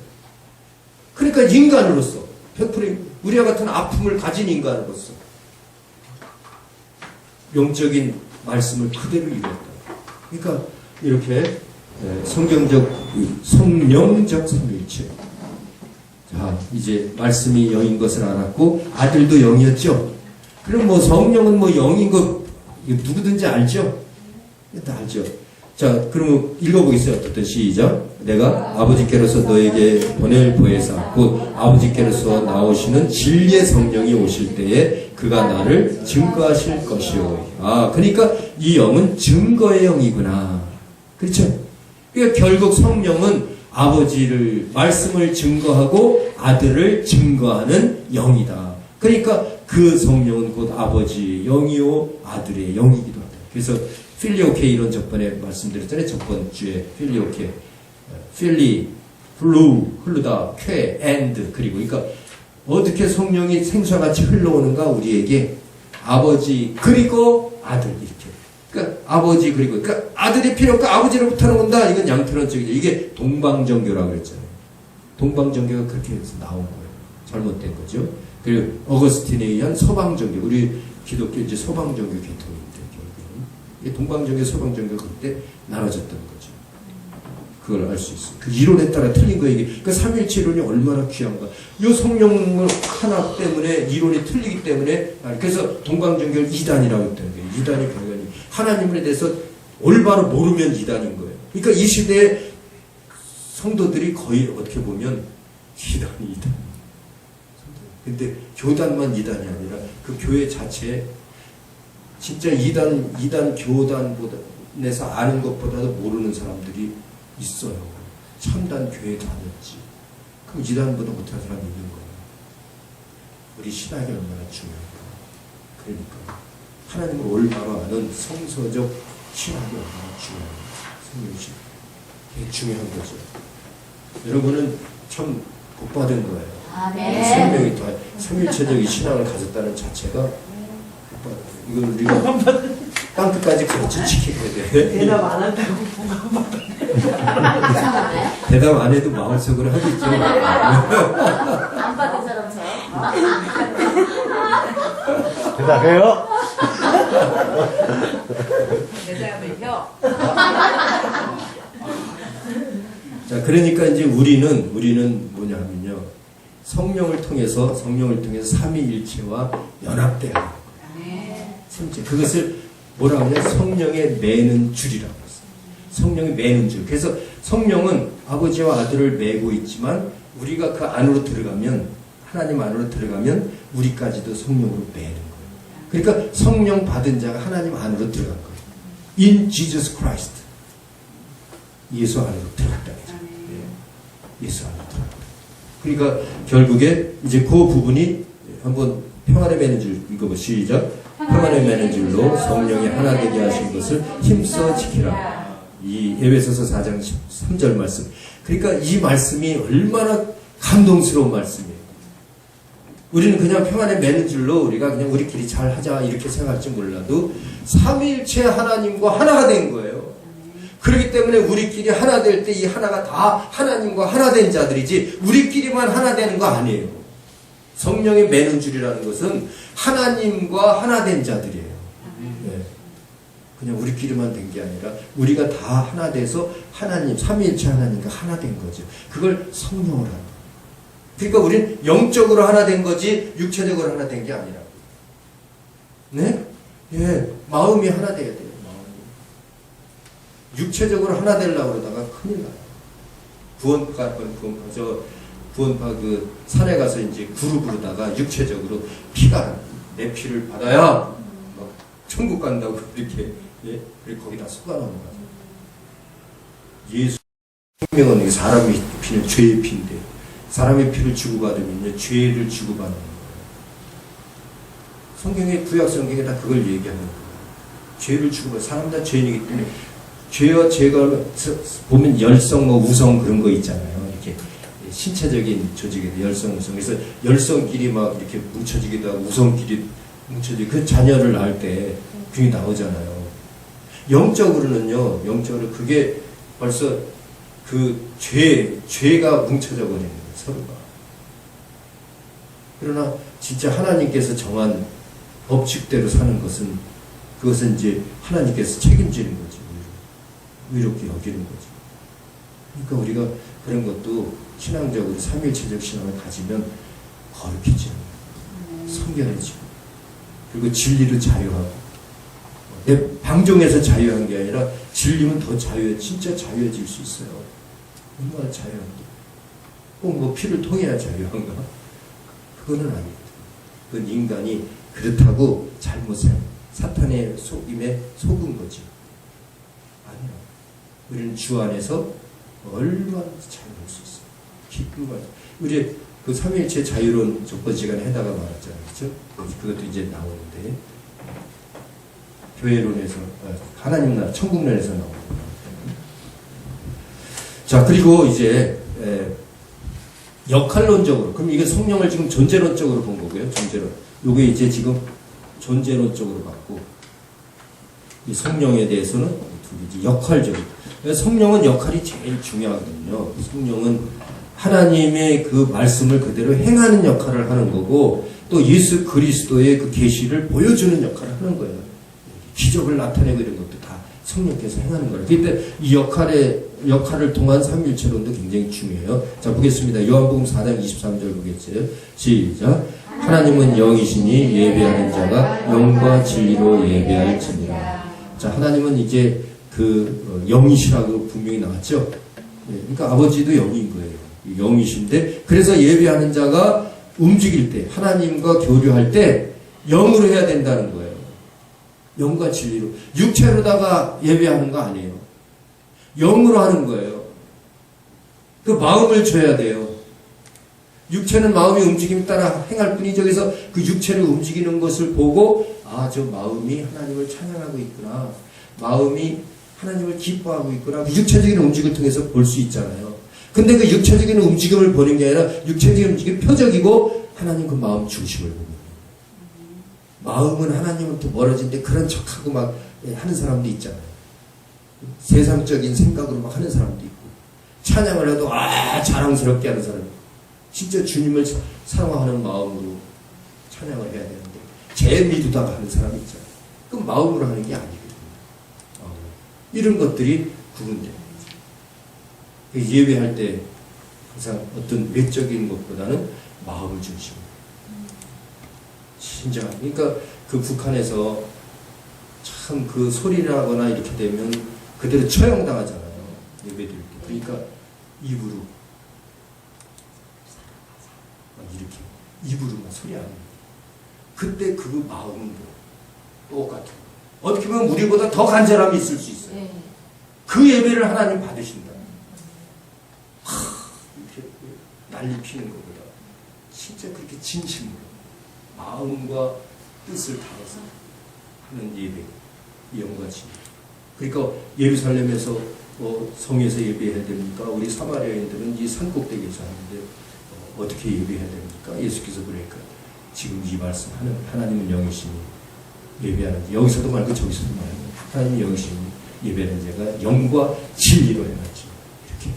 Speaker 1: 그러니까 인간으로서 100% 우리와 같은 아픔을 가진 인간으로서 영적인 말씀을 그대로 이루었다. 그러니까 이렇게 성령적 삼위일체. 자, 이제 말씀이 영인 것을 알았고 아들도 영이었죠. 그럼 뭐 성령은 뭐 영인 거 누구든지 알죠? 다 알죠. 자, 그러면 읽어보겠어요. 어떻든 시작. 내가 아버지께로서 너에게 보낼 보혜사 곧 아버지께로서 나오시는 진리의 성령이 오실 때에 그가 나를 증거하실 것이요. 아, 그러니까 이 영은 증거의 영이구나. 그렇죠? 그러니까 결국 성령은 아버지를 말씀을 증거하고 아들을 증거하는 영이다. 그러니까 그 성령은 곧 아버지의 영이요 아들의 영이기도 하다. 그래서 필리오케 이론 저번에 말씀드렸잖아요. 저번 주에 필리오케, 필리, 흐르다, 쾌, 앤드 그리고 그러니까 어떻게 성령이 생수와같이 흘러오는가 우리에게 아버지 그리고 아들 이렇게. 그러니까 아버지 그리고 그러니까 아들이 필요 없고 아버지로부터는 온다. 이건 양편원적이죠. 이게 동방정교라고 그랬잖아요. 동방정교가 그렇게 해서 나온 거예요. 잘못된 거죠. 그리고 어거스틴에 의한 서방정교, 우리 기독교 이제 서방정교 계통인데 결국은 이게 동방정교, 서방정교 그때 나눠졌던 거죠. 그걸 알 수 있어요. 그 이론에 따라 틀린 거예요. 이게 그 삼위일체 이론이 얼마나 귀한가. 이 성령 하나 때문에 이론이 틀리기 때문에 그래서 동방정교를 이단이라고 했다는 거예요. 이단이 당연히 하나님에 대해서 올바로 모르면 이단인 거예요. 그러니까 이 시대에 성도들이 거의 어떻게 보면 이단이 이단. 근데 교단만 이단이 아니라 그 교회 자체에 진짜 이단 교단에서 아는 것보다도 모르는 사람들이 있어요. 참단 교회 다녔지. 그럼 이단보다 못한 사람이 있는 거예요. 우리 신학이 얼마나 중요한가. 그러니까 하나님을 올바로 아는 성서적 신학이 얼마나 중요한가. 성경식. 되게 중요한 거죠. 여러분은 참 복받은 거예요.
Speaker 3: 아멘.
Speaker 1: 생명이 더 삼일체적인 신앙을 가졌다는 자체가 이걸 우리가 땅끝까지 같이 지켜야 돼.
Speaker 4: 대답 안 한다고
Speaker 3: 이상하네.
Speaker 1: 대답 안 해도 마음속으로 하겠죠.
Speaker 3: 안 받은 사람처럼.
Speaker 2: 대답해요.
Speaker 4: 대답을요.
Speaker 1: 자, 그러니까 이제 우리는 뭐냐 하면요. 성령을 통해서 삼위일체와 연합돼야 돼요. 그것을 뭐라고 하냐? 성령의 매는 줄이라고 했어요. 성령이 매는 줄. 그래서 성령은 아버지와 아들을 매고 있지만 우리가 그 안으로 들어가면 하나님 안으로 들어가면 우리까지도 성령으로 매는 거예요. 그러니까 성령 받은 자가 하나님 안으로 들어간 거예요. In Jesus Christ. 예수 안으로 들어갔다. 예수 안으로 들어갔다. 그러니까 결국에 이제 그 부분이 한번 평안에 매는 줄 읽어보 시작. 평안에 매는 줄로 성령이 하나 되게 하신 것을 힘써 지키라. 이 에베소서 4장 3절 말씀. 그러니까 이 말씀이 얼마나 감동스러운 말씀이에요. 우리는 그냥 평안에 매는 줄로 우리가 그냥 우리끼리 잘 하자 이렇게 생각할지 몰라도 삼위일체 하나님과 하나가 된 거예요. 그렇기 때문에 우리끼리 하나 될 때 이 하나가 다 하나님과 하나 된 자들이지 우리끼리만 하나 되는 거 아니에요. 성령의 매는 줄이라는 것은 하나님과 하나 된 자들이에요. 네. 그냥 우리끼리만 된 게 아니라 우리가 다 하나 돼서 하나님, 삼위일체 하나님과 하나 된 거죠. 그걸 성령으로 하는 거예요. 그러니까 우리는 영적으로 하나 된 거지 육체적으로 하나 된 게 아니라고. 네? 예, 마음이 하나 돼야 돼요. 마음이. 육체적으로 하나 되려고 그러다가 큰일 나요. 구원파 그 산에 가서 이제 구루 부르다가 육체적으로 피가 내 피를 받아야 막 천국 간다고 이렇게 예, 그리고 거기다 쏟아놓는 거죠. 예수 생명은 사람의 피는 죄의 피인데 사람의 피를 주고받으면 죄를 주고받는 거예요. 성경에 구약 성경에 다 그걸 얘기하는 거예요. 죄를 주고받는 사람 다 죄인이기 때문에 죄와 죄가 보면 열성 뭐 우성 그런 거 있잖아요. 이렇게 신체적인 조직에 열성 우성 그래서 열성끼리 막 이렇게 뭉쳐지기도 하고 우성끼리 뭉쳐지고 그 자녀를 낳을 때 그게 나오잖아요. 영적으로는요. 영적으로 그게 벌써 그 죄가 뭉쳐져 버리는 거예요. 서로가. 그러나 진짜 하나님께서 정한 법칙대로 사는 것은 그것은 이제 하나님께서 책임지는 거죠. 의롭게 여기는 거죠. 그러니까 우리가 그런 것도 신앙적으로 삼위일체적 신앙을 가지면 거룩해지는 거예요. 성결해지고 그리고 진리로 자유하고 내 방종에서 자유한 게 아니라 진리면 더 진짜 자유해질 수 있어요. 얼마나 자유한데. 꼭 뭐 피를 통해야 자유한가? 그거는 아니다. 그건 인간이 그렇다고 잘못해 사탄의 속임에 속은 거지. 아니야. 우리는 주 안에서 얼마든지 자유할 수 있어요. 기쁨과 우리 그 삼위일체 자유로운 조건 시간에 해다가 말했잖아요. 그렇죠? 그것도 이제 나오는데 교회론에서 하나님 나라 천국론에서 나옵니다. 자 그리고 이제 역할론적으로 그럼 이게 성령을 지금 존재론적으로 본 거고요. 존재론. 요게 이제 지금 존재론적으로 봤고 이 성령에 대해서는 둘이지 역할적으로. 성령은 역할이 제일 중요하거든요. 성령은 하나님의 그 말씀을 그대로 행하는 역할을 하는 거고 또 예수 그리스도의 그 계시를 보여주는 역할을 하는 거예요. 기적을 나타내고 이런 것도 다 성령께서 행하는 거예요. 그런데 이 역할을 통한 삼위일체론도 굉장히 중요해요. 자 보겠습니다. 요한복음 4장 23절 보겠어요. 시작. 하나님은 영이시니 예배하는 자가 영과 진리로 예배할지니라. 자 하나님은 이제 그 영이시라고 분명히 나왔죠. 그러니까 아버지도 영인 거예요. 영이신데 그래서 예배하는 자가 움직일 때 하나님과 교류할 때 영으로 해야 된다는 거예요. 영과 진리로. 육체로다가 예배하는 거 아니에요. 영으로 하는 거예요. 그 마음을 줘야 돼요. 육체는 마음의 움직임 따라 행할 뿐이죠. 그래서 그 육체를 움직이는 것을 보고 아, 저 마음이 하나님을 찬양하고 있구나. 마음이 하나님을 기뻐하고 있구나. 그 육체적인 움직임을 통해서 볼 수 있잖아요. 근데 그 육체적인 움직임을 보는 게 아니라 육체적인 움직임 표적이고 하나님 그 마음 중심을 보고 마음은 하나님으로부터 멀어진데 그런 척하고 막 하는 사람도 있잖아요. 세상적인 생각으로 막 하는 사람도 있고 찬양을 해도 자랑스럽게 하는 사람이 있고 진짜 주님을 사랑하는 마음으로 찬양을 해야 되는데 재미두다가 하는 사람이 있잖아요. 그럼 마음으로 하는 게 아니거든요. 이런 것들이 구분되는 거죠. 예배할 때 항상 어떤 외적인 것보다는 마음을 중심으로 진짜 그러니까 그 북한에서 참 그 소리나거나 이렇게 되면 그대로 처형당하잖아요. 예배 드릴 때. 그러니까 입으로 이렇게 입으로만 소리 안 해요. 그때 그 마음은 똑같아요. 어떻게 보면 우리보다 더 간절함이 있을 수 있어요.
Speaker 3: 네.
Speaker 1: 그 예배를 하나님 받으신다. 이렇게 난리 피는 것보다 진짜 그렇게 진심으로 마음과 뜻을 다해서 하는 예배, 영과 진리. 그러니까 예루살렘에서 성에서 예배해야 됩니까? 우리 사마리아인들은 이 산꼭대기에서 하는데 어떻게 예배해야 됩니까? 예수께서 그러니까 지금 이 말씀 하나님은 영이시니 예배하는 자 여기서도 말고 저기서도 말고 하나님은 영이시니 예배하는 자가 영과 진리로 해야지. 이렇게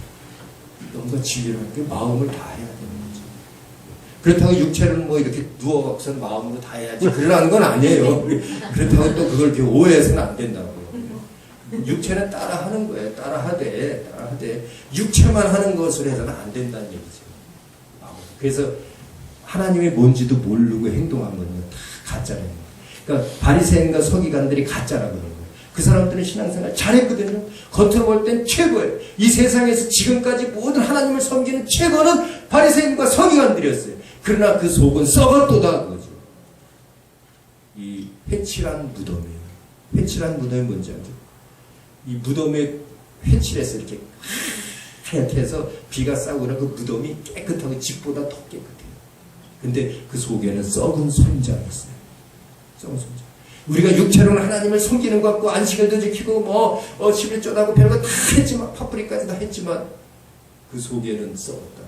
Speaker 1: 영과 진리로 하는 게 마음을 다해야 되는 거죠. 그렇다고 육체는 뭐 이렇게 누워갖고서 마음으로 다 해야지 그러라는 건 아니에요. 그렇다고 또 그걸 이렇게 오해해서는 안 된다고요. 육체는 따라하는 거예요. 따라하되 육체만 하는 것을 해서는 안 된다는 얘기죠. 그래서 하나님이 뭔지도 모르고 행동한 건요 다 가짜라는 거예요. 그러니까 바리새인과 서기관들이 가짜라고 그러는 거예요. 그 사람들은 신앙생활 잘했거든요. 겉으로 볼 땐 최고예요. 이 세상에서 지금까지 모든 하나님을 섬기는 최고는 바리새인과 서기관들이었어요. 그러나 그 속은 썩었도다 그거죠. 이 회칠한 무덤이에요. 회칠한 무덤이 뭔지 알죠? 이 무덤에 회칠해서 이렇게 하얗게 해서 비가 싸고 그러면 그 무덤이 깨끗하고 집보다 더 깨끗해요. 근데 그 속에는 썩은 손장이 있어요. 썩은 손장. 우리가 육체로는 하나님을 섬기는 것 같고 안식일도 지키고 11조하고 별거 다 했지만 파프리까지 다 했지만 그 속에는 썩었다.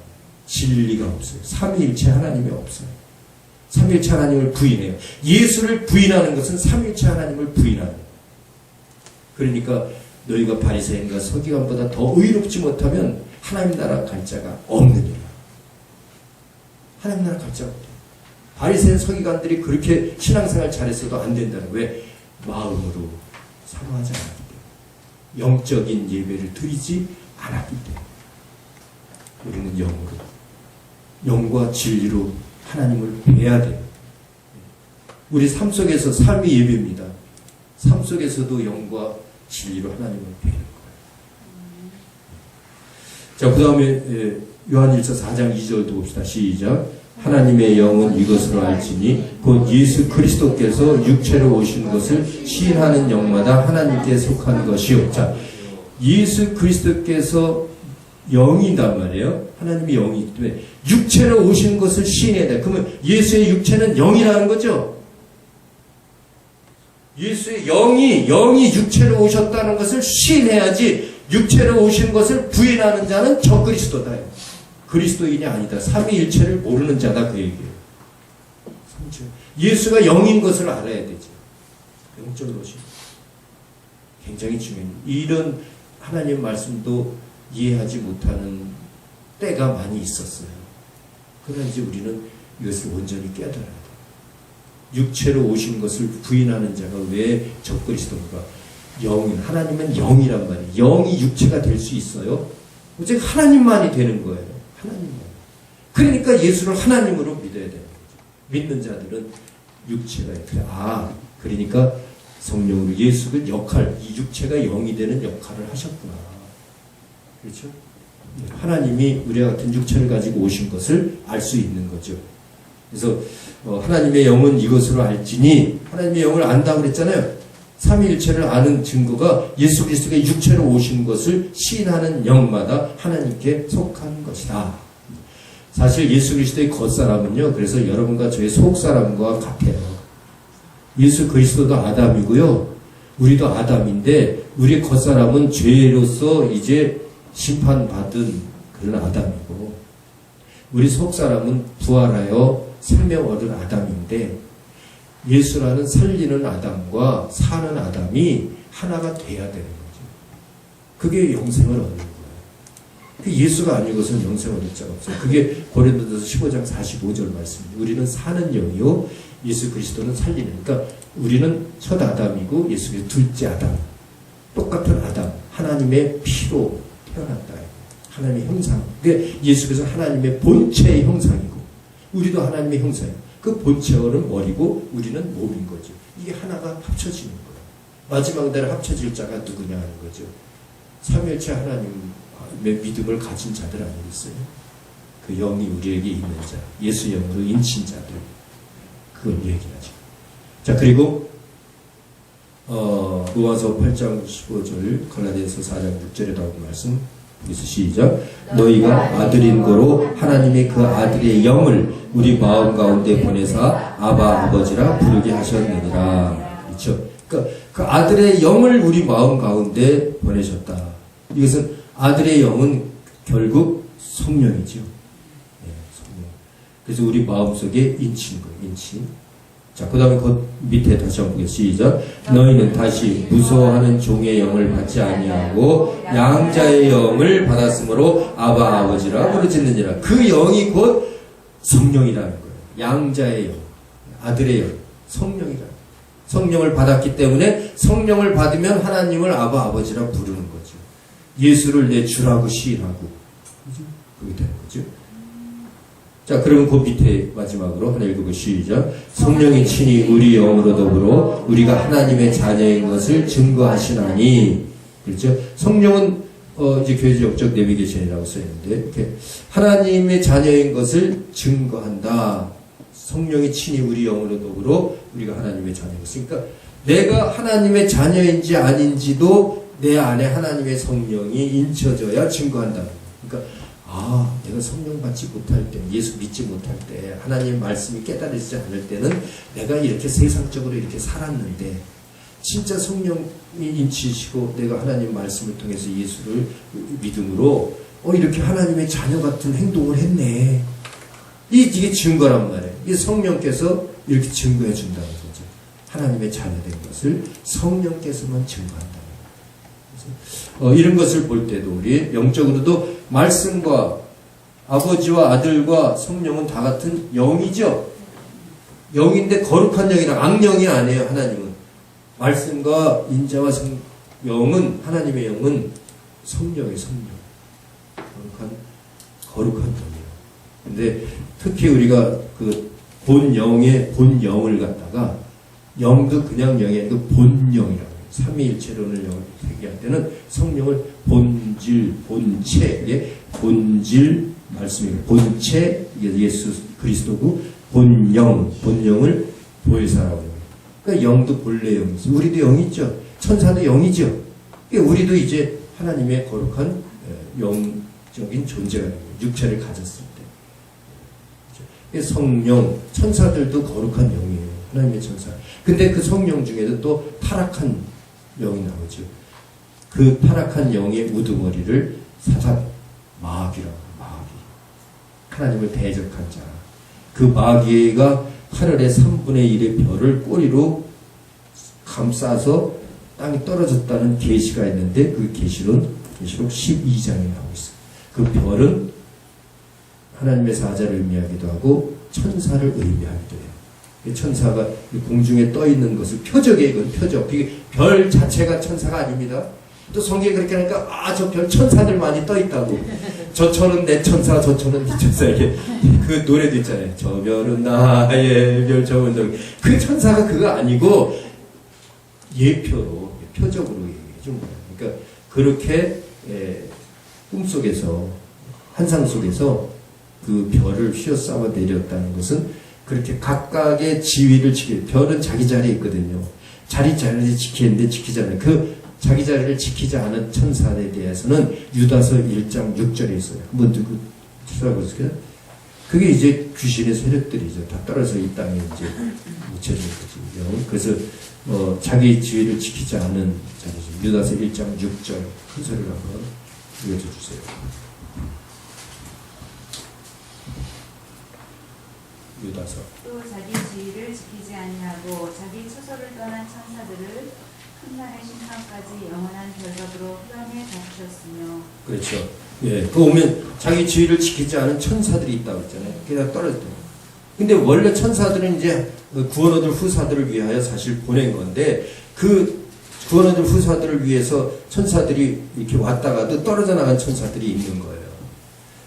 Speaker 1: 진리가 없어요. 삼위일체 하나님이 없어요. 삼위일체 하나님을 부인해요. 예수를 부인하는 것은 삼위일체 하나님을 부인하는 거예요. 그러니까 너희가 바리새인과 서기관보다 더 의롭지 못하면 하나님 나라 갈 자가 없느니라. 하나님 나라 갈 자가 없다. 바리새인 서기관들이 그렇게 신앙생활 잘했어도 안 된다는 거예요. 왜? 마음으로 사모하지 않았기 때문에. 영적인 예배를 드리지 않았기 때문에. 우리는 영으로, 영과 진리로 하나님을 뵈야 돼요. 우리 삶 속에서 삶이 예배입니다. 삶 속에서도 영과 진리로 하나님을 뵈는 거예요. 자, 그 다음에 요한일서 4장 2절도 봅시다. 시작. 하나님의 영은 이것으로 알지니 곧 예수 그리스도께서 육체로 오신 것을 시인하는 영마다 하나님께 속한 것이요. 자, 예수 그리스도께서 영이단 말이에요. 하나님이 영이기 때문에 육체로 오신 것을 시인해야 돼. 그러면 예수의 육체는 영이라는 거죠. 예수의 영이 육체로 오셨다는 것을 시인해야지 육체로 오신 것을 부인하는 자는 적그리스도다. 그리스도인이 아니다. 삼위일체를 모르는 자다 그 얘기예요. 예수가 영인 것을 알아야 되죠. 영적으로 오신 굉장히 중요해요. 이런 하나님 말씀도 이해하지 못하는 때가 많이 있었어요. 그러나 이제 우리는 이것을 온전히 깨달아야 돼요. 육체로 오신 것을 부인하는 자가 왜 적그리스도인가? 영인, 하나님은 영이란 말이에요. 영이 육체가 될 수 있어요? 오직 하나님만이 되는 거예요. 하나님만. 그러니까 예수를 하나님으로 믿어야 되는 거죠. 믿는 자들은 육체가 있어요. 그러니까 성령으로 예수가 이 육체가 영이 되는 역할을 하셨구나. 그렇죠? 하나님이 우리와 같은 육체를 가지고 오신 것을 알 수 있는 거죠. 그래서 하나님의 영은 이것으로 알지니 하나님의 영을 안다고 그랬잖아요. 삼위일체를 아는 증거가 예수 그리스도가 육체로 오신 것을 시인하는 영마다 하나님께 속한 것이다. 사실 예수 그리스도의 겉사람은요. 그래서 여러분과 저의 속사람과 같아요. 예수 그리스도도 아담이고요. 우리도 아담인데 우리 겉사람은 죄로서 이제 심판받은 그런 아담이고 우리 속사람은 부활하여 생명 얻은 아담인데 예수라는 살리는 아담과 사는 아담이 하나가 돼야 되는 거죠. 그게 영생을 얻는 거예요. 그 예수가 아니고서는 영생을 얻을 자가 없어요. 그게 고린도전서 15장 45절 말씀입니다. 우리는 사는 영이요 예수 그리스도는 살리는. 그러니까 우리는 첫 아담이고 예수 그리스도 둘째 아담. 똑같은 아담. 하나님의 피로 태어났다. 하나님의 형상. 그게 예수 그리스도 하나님의 본체의 형상이고 우리도 하나님의 형상이에요. 그 본체어는 머리고 우리는 몸인 거죠. 이게 하나가 합쳐지는 거예요. 마지막 날에 합쳐질 자가 누구냐 하는 거죠. 삼위일체 하나님의 믿음을 가진 자들 아니겠어요? 그 영이 우리에게 있는 자, 예수 영으로 인친 자들, 그걸 얘기하죠. 자, 그리고 로마서 8장 15절, 갈라디아서 4장 6절에 나온 말씀 여기서 시작. 너희가 아들인 거로 하나님이 그 아들의 영을 우리 마음 가운데 보내사 아바 아버지라 부르게 하셨느니라. 그렇죠? 그러니까 그 아들의 영을 우리 마음 가운데 보내셨다. 이것은 아들의 영은 결국 성령이죠. 네, 성령. 그래서 우리 마음속에 인치는 거예요. 인치. 자, 그 다음에 그 밑에 다시 한번 보겠습니다. 시작. 너희는 다시 무서워하는 종의 영을 받지 아니하고 양자의 영을 받았으므로 아바 아버지라 부르짖느니라. 그 영이 곧 성령이라는 거예요. 양자의 영, 아들의 영, 성령이라는 거예요. 성령을 받았기 때문에 성령을 받으면 하나님을 아바 아버지라 부르는 거죠. 예수를 내 주라고 시인하고 그렇게 되는 거죠. 자, 그러면 그 밑에 마지막으로 하나 읽어보 시작. 성령이 친히 우리 영으로 더불어 우리가 하나님의 자녀인 것을 증거하시나니. 그렇죠? 성령은 이제 교회적 내비게이션이라고 써있는데 이렇게 하나님의 자녀인 것을 증거한다. 성령이 친히 우리 영으로 더불어 우리가 하나님의 자녀인 것을. 그러니까 내가 하나님의 자녀인지 아닌지도 내 안에 하나님의 성령이 인쳐져야 증거한다. 그러니까 내가 성령 받지 못할 때, 예수 믿지 못할 때, 하나님의 말씀이 깨달아지지 않을 때는 내가 이렇게 세상적으로 이렇게 살았는데 진짜 성령이 인치시고 내가 하나님 말씀을 통해서 예수를 믿음으로 이렇게 하나님의 자녀 같은 행동을 했네. 이게 증거란 말이에요. 이 성령께서 이렇게 증거해 준다는 거죠. 하나님의 자녀된 것을 성령께서만 증거한다. 이런 것을 볼 때도 우리 영적으로도 말씀과 아버지와 아들과 성령은 다 같은 영이죠. 영인데 거룩한 영이라 악령이 아니에요. 하나님은 말씀과 인자와 영은 하나님의 영은 성령의 성령, 거룩한 영이에요. 근데 특히 우리가 그 본영의 본영을 갖다가 영도 그냥 영이 아니고 본영이라고. 삼위일체론을 얘기할 때는 성령을 본질, 본체, 본질 말씀이에요. 본체, 예수 그리스도고 본영을 보혜사라고 해요. 그러니까 영도 본래 영이죠. 우리도 영이죠. 천사도 영이죠. 그러니까 우리도 이제 하나님의 거룩한 영적인 존재가 되는 거예요. 육체를 가졌을 때. 성령, 천사들도 거룩한 영이에요. 하나님의 천사. 근데 그 성령 중에도 또 타락한 영이 나오죠. 그 타락한 영의 우두머리를 사단 마귀라고. 마귀. 하나님을 대적한 자. 그 마귀가 8월의 3분의 1의 별을 꼬리로 감싸서 땅에 떨어졌다는 계시가 있는데 그 계시록 12장에 나오고 있어요. 그 별은 하나님의 사자를 의미하기도 하고 천사를 의미하기도 해요. 천사가 공중에 떠 있는 것을 표적이에요. 이건 표적. 별 자체가 천사가 아닙니다. 또 성경에 그렇게 하니까 저 별 천사들 많이 떠 있다고. 저처럼 내 천사, 저처럼 네 천사. 이게 그 노래도 있잖아요. 저 별은 나의 별, 저 별은 그 천사가 그거 아니고 예표로 표적으로 얘기해 준 거예요. 그러니까 그렇게 꿈속에서 환상 속에서 그 별을 휘어싸아 내렸다는 것은 그렇게 각각의 지위를 지키, 별은 자기 자리에 있거든요. 자리를 지키는데 지키지 않아요. 그 자기 자리를 지키지 않은 천사에 대해서는 유다서 1장 6절에 있어요. 한번 듣고 찾아보세요. 그게 이제 귀신의 세력들이죠. 다 떨어져 이 땅에 이제 묻혀진 거죠. 그래서 자기 지위를 지키지 않은 자리죠. 유다서 1장 6절 큰 소리를 한번 읽어줘 주세요. 유다서.
Speaker 5: 또 자기 지위를 지키지 아니하고 자기 처소를 떠난 천사들을 큰 날의 심판까지 영원한 결박으로 흑암에 갇혔으며.
Speaker 1: 그렇죠. 예, 그 오면 자기 지위를 지키지 않은 천사들이 있다고 했잖아요. 그냥 떨어졌다. 근데 원래 천사들은 이제 구원 얻을 후사들을 위하여 사실 보낸 건데 그 구원 얻을 후사들을 위해서 천사들이 이렇게 왔다가도 떨어져 나간 천사들이 있는 거예요.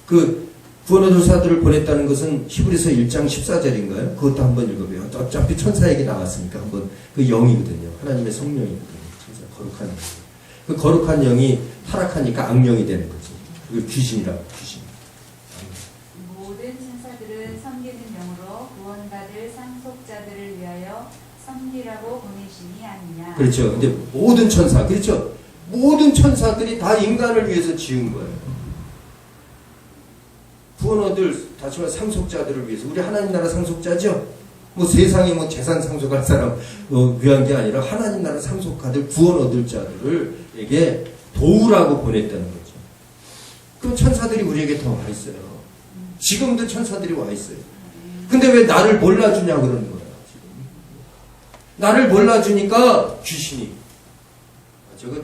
Speaker 1: 그 구원 얻을 후사들을 보냈다는 것은 히브리서 1장 14절인가요? 그것도 한번 읽어봐요. 어차피 천사 얘기 나왔으니까 한번 그 영이거든요. 하나님의 성령이거든요. 천사 거룩한 영. 그 거룩한 영이 타락하니까 악령이 되는 거죠. 그 귀신이라고 귀신.
Speaker 5: 모든 천사들은 섬기는 영으로 구원받을 상속자들을 위하여 섬기라고 보내심이 아니냐.
Speaker 1: 그렇죠. 근데 모든 천사, 그렇죠. 모든 천사들이 다 인간을 위해서 지은 거예요. 구원 얻을 다시 말해 상속자들을 위해서. 우리 하나님 나라 상속자죠. 뭐 세상에 뭐 재산 상속할 사람 위한 게 아니라 하나님 나라 상속자들 구원 얻을 자들에게 도우라고 보냈다는 거죠. 그럼 천사들이 우리에게 다 와 있어요. 지금도 천사들이 와 있어요. 근데 왜 나를 몰라주냐 그러는 거야. 지금. 나를 몰라주니까 귀신이. 저거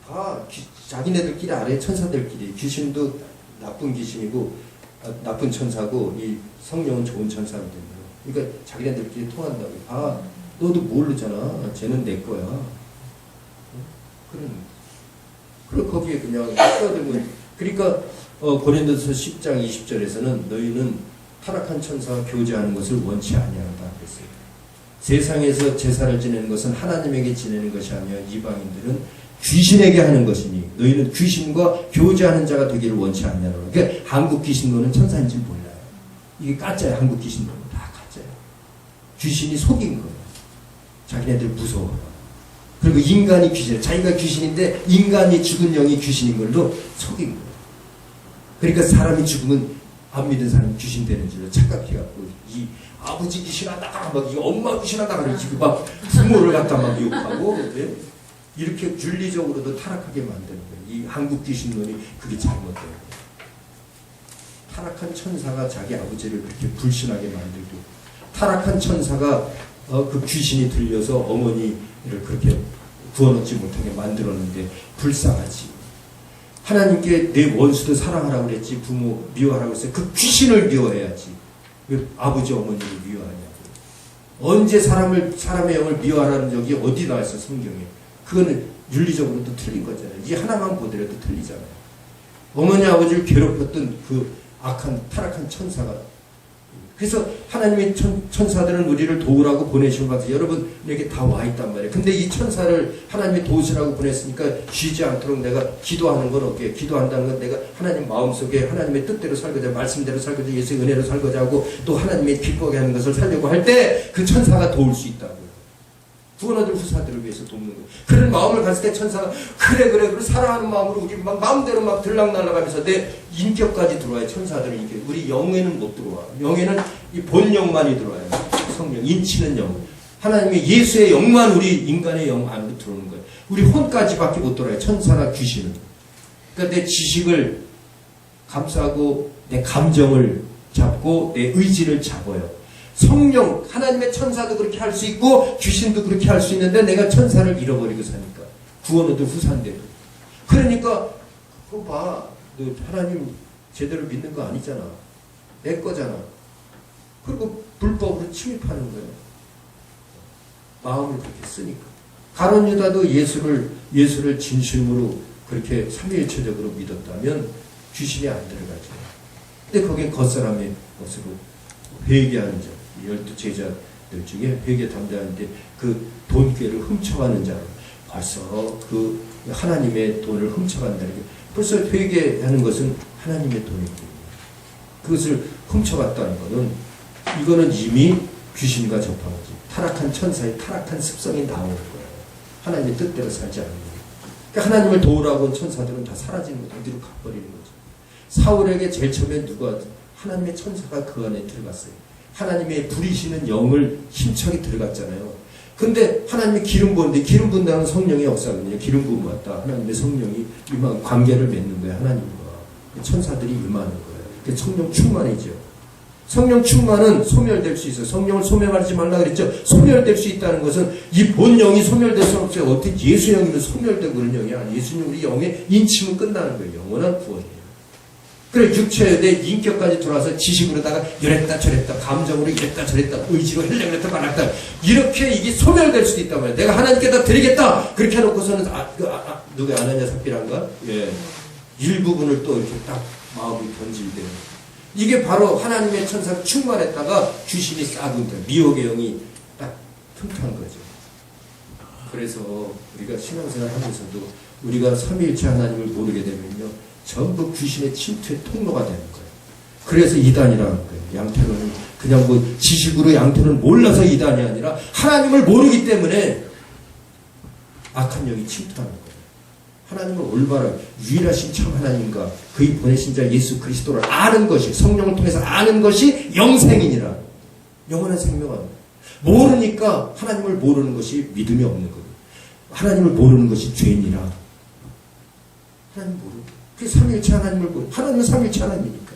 Speaker 1: 다 자기네들끼리 알아요. 천사들끼리. 귀신도 나쁜 귀신이고 나쁜 천사고 이 성령은 좋은 천사가 되는 거예요. 그러니까 자기네들끼리 통한다고. 아, 너도 모르잖아. 쟤는 내 거야. 그리고 거기에 그냥 끼어들고. 그러니까 고린도서 10장 20절에서는 너희는 타락한 천사와 교제하는 것을 원치 아니한다 그랬어요. 세상에서 제사를 지내는 것은 하나님에게 지내는 것이 아니라 이방인들은 귀신에게 하는 것이니 너희는 귀신과 교제하는 자가 되기를 원치 않냐고. 그러니까 한국 귀신론은 천사인지 몰라요. 이게 가짜야. 한국 귀신론은 다 가짜예요. 귀신이 속인 거예요. 자기네들 무서워. 그리고 인간이 귀신, 자기가 귀신인데 인간이 죽은 영이 귀신인 걸로 속인 거예요. 그러니까 사람이 죽으면 안 믿은 사람이 귀신 되는 줄로 착각해갖고 이 아버지 귀신하다 막 이 엄마 귀신하다 그러지 막 부모를 갖다 막 욕하고 이렇게 윤리적으로도 타락하게 만드는 거예요. 이 한국 귀신론이 그게 잘못된 거예요. 타락한 천사가 자기 아버지를 그렇게 불신하게 만들고 타락한 천사가 그 귀신이 들려서 어머니를 그렇게 구원받지 못하게 만들었는데 불쌍하지. 하나님께 내 원수도 사랑하라고 그랬지 부모 미워하라고 했어요. 그 귀신을 미워해야지. 왜 아버지 어머니를 미워하냐고. 언제 사람의 영을 미워하라는 적이 어디 나와있어 성경에. 그거는 윤리적으로도 틀린 거잖아요. 이 하나만 보더라도 틀리잖아요. 어머니 아버지를 괴롭혔던 그 악한 타락한 천사가. 그래서 하나님의 천사들은 우리를 도우라고 보내신 것 같아요. 여러분에게 다 와 있단 말이에요. 근데 이 천사를 하나님이 도우시라고 보냈으니까 쉬지 않도록 내가 기도하는 건 어깨. 기도한다는 건 내가 하나님 마음속에 하나님의 뜻대로 살고자 말씀대로 살고자 예수의 은혜로 살고자 하고 또 하나님의 기뻐하게 하는 것을 살려고 할 때 그 천사가 도울 수 있다고요. 구원 얻을 후사들을 위해서 돕는 거예요. 그런 마음을 가질 때 천사가 그래 사랑하는 마음으로 우리 막 마음대로 막 들락날락하면서 내 인격까지 들어와요. 천사들은 인격. 우리 영에는 못 들어와. 영에는 이 본영만이 들어와요. 성령, 인치는 영. 하나님의 예수의 영만 우리 인간의 영 안으로 들어오는 거예요. 우리 혼까지밖에 못 들어와요. 천사나 귀신은. 그러니까 내 지식을 감싸고 내 감정을 잡고 내 의지를 잡아요. 성령, 하나님의 천사도 그렇게 할 수 있고 귀신도 그렇게 할 수 있는데 내가 천사를 잃어버리고 사니까 구원 얻을 후사인데도. 그러니까 그거 봐. 너 하나님 제대로 믿는 거 아니잖아. 내 거잖아. 그리고 불법으로 침입하는 거예요. 마음을 그렇게 쓰니까. 가룟 유다도 예수를 진심으로 그렇게 삼위일체적으로 믿었다면 귀신이 안 들어가죠. 근데 거기에 겉사람의 것으로 회개하는 자, 12 제자들 중에 회개 담당하는데 그 돈꾀를 훔쳐가는 자로 벌써 그 하나님의 돈을 훔쳐간다는 게 벌써 회개하는 것은 하나님의 돈이기 때문에 그것을 훔쳐갔다는 것은 이거는 이미 귀신과 접한 거지. 타락한 천사의 타락한 습성이 나오는 거예요. 하나님의 뜻대로 살지 않는 거예요. 그러니까 하나님을 도우라고 온 천사들은 다 사라지는 거죠. 어디로 가버리는 거죠. 사울에게 제일 처음에 누가 하나님의 천사가 그 안에 들어갔어요. 하나님의 부리시는 영을 힘차게 들어갔잖아요. 근데 하나님이 기름 부었는데 기름 부은다는 성령의 역사거든요. 기름 부음 왔다. 하나님의 성령이 임한 관계를 맺는 거예요. 하나님과. 천사들이 임하는 거예요. 그게 성령 충만이죠. 성령 충만은 소멸될 수 있어요. 성령을 소멸하지 말라 그랬죠. 소멸될 수 있다는 것은 이 본영이 소멸될 수 없어요. 어떻게 예수 영이면 소멸되고 그런 영이 아니에요. 예수님 우리 영의 인침은 끝나는 거예요. 영원한 구원이에요. 그래 육체의 내 인격까지 들어와서 지식으로다가 이랬다 저랬다 감정으로 이랬다 저랬다 의지로 헬레 그랬다 말았다 이렇게 이게 소멸될 수도 있단 말이에요. 내가 하나님께 다 드리겠다 그렇게 해놓고서는 누가 아나냐 삽비란가 일부분을 또 이렇게 딱 마음이 던질 때 이게 바로 하나님의 천사 충만했다가 귀신이 싹은 거예요. 미혹의 영이 딱 틈탄 거죠. 그래서 우리가 신앙생활 하면서도 우리가 삼위일체 하나님을 모르게 되면요 전부 귀신의 침투의 통로가 되는 거예요. 그래서 이단이라는 거예요. 양태론은 그냥 뭐 지식으로 양태론을 몰라서 이단이 아니라 하나님을 모르기 때문에 악한 영이 침투하는 거예요. 하나님을 올바로 유일하신 참 하나님과 그의 보내신 자 예수 그리스도를 아는 것이 성령을 통해서 아는 것이 영생이니라. 영원한 생명은 모르니까 하나님을 모르는 것이 믿음이 없는 거예요. 하나님을 모르는 것이 죄인이라. 하나님 모르고 그 삼위일체 하나님을 모르고 하나님은 삼위일체 하나님이니까.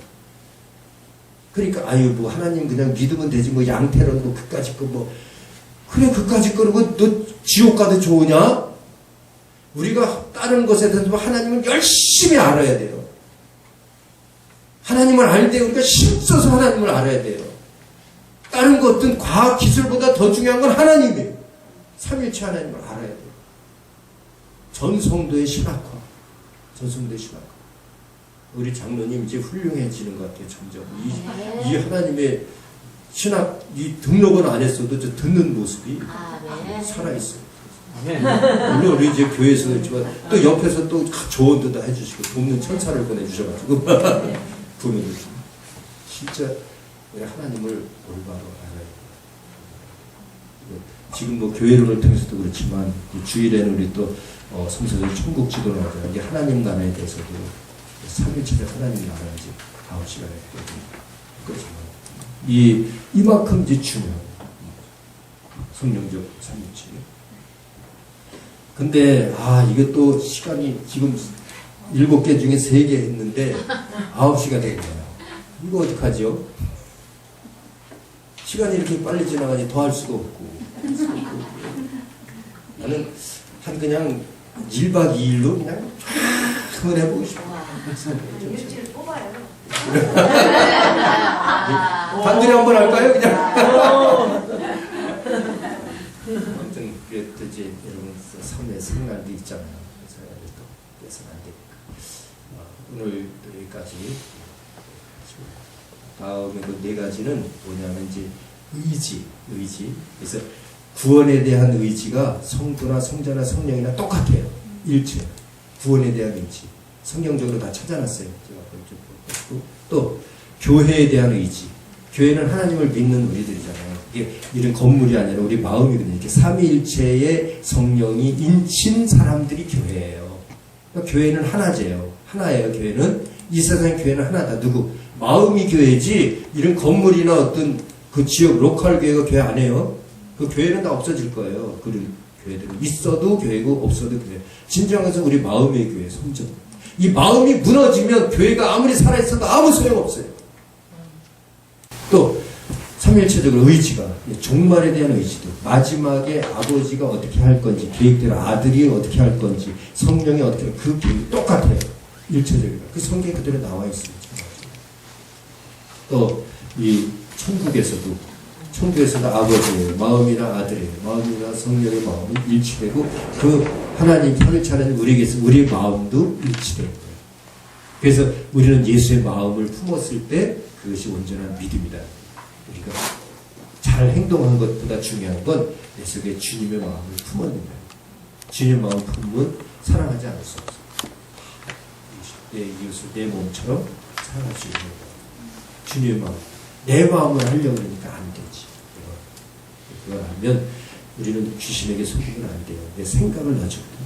Speaker 1: 그러니까 아유 뭐 하나님 그냥 믿으면 되지 뭐 양태론 뭐 그까짓 거 뭐 그래 그까짓 거는 너 지옥 가도 좋으냐? 우리가 다른 것에 대해서 하나님을 열심히 알아야 돼요. 하나님을 알 때 우리가 힘써서 하나님을 알아야 돼요. 다른 것든 과학 기술보다 더 중요한 건 하나님이에요. 삼위일체 하나님을 알아야 돼요. 전성도의 신학화. 전성도의 신학화. 우리 장로님 이제 훌륭해지는 것 같아요. 점점. 이 하나님의 신학, 이 등록은 안 했어도 저 듣는 모습이 살아있어요. 물론 우리 이제 교회에서 있지만 또 옆에서 또 조언도 다 해주시고 돕는 천사를 보내주셔가지고 보면 진짜 우리 하나님을 올바로 알아야 돼요. 지금 뭐 교회론을 통해서도 그렇지만 주일에는 우리 또 성서적 천국 지도를 하잖아요. 이제 하나님 나라에 대해서도 삼일체의 하나님 나라인지 9시간에 그렇지만 이만큼 이제 중요해요. 성령적 삼일체. 근데 이게 또 시간이 지금 7개 중에 3개 했는데 9시가 되겠네요. 이거 어떡하죠? 시간이 이렇게 빨리 지나가니 더 할 수도 없고. 나는 그냥 1박 2일로 그냥 한번 해보고 싶어.
Speaker 5: 일주일 뽑아요.
Speaker 1: 단둘이 한번 할까요? 그냥. 아무튼 그래도 이제 여러분 삶의 생활도 있잖아요. 그래서 또 뺏으면 안 되니까. 오늘 여기까지. 다음에 그 4가지는 뭐냐면 이제 의지. 그래서 구원에 대한 의지가 성도나 성자나 성령이나 똑같아요. 일체. 구원에 대한 의지. 성경적으로 다 찾아놨어요. 제가 또 교회에 대한 의지. 교회는 하나님을 믿는 우리들이잖아요. 이게 이런 건물이 아니라 우리 마음이거든요. 이렇게 삼위일체의 성령이 인친 사람들이 교회예요. 그러니까 교회는 하나예요. 교회는 이 세상의 교회는 하나다. 누구? 마음이 교회지 이런 건물이나 어떤 그 지역 로컬 교회가 교회 안 해요. 그 교회는 다 없어질 거예요. 그런 교회들은 있어도 교회고 없어도 교회. 진정해서 우리 마음의 교회 성전. 이 마음이 무너지면 교회가 아무리 살아있어도 아무 소용없어요. 또 삼위일체적으로 의지가 종말에 대한 의지도 마지막에 아버지가 어떻게 할 건지 계획대로 아들이 어떻게 할 건지 성령이 어떻게 그 계획이 똑같아요. 일체적이다. 그 성경에 그대로 나와 있습니다. 또 이 천국에서도 아버지예요. 마음이나 아들이에요. 마음이나 성령의 마음은 일치되고 그 하나님 삼위일체 하나님 우리에게서 우리의 마음도 일치되는 거예요. 그래서 우리는 예수의 마음을 품었을 때 그것이 온전한 믿음이다. 우리가 잘 행동한 것보다 중요한 건 내 속에 주님의 마음을 품었느냐. 주님의 마음을 품으면 사랑하지 않을 수 없어. 내 이웃을 내 몸처럼 사랑할 수 있는 거예요. 주님의 마음. 내 마음을 하려고 하니까 안 되지. 그걸 하면 우리는 귀신에게 속이면 안 돼요. 내 생각을 넣어주거든.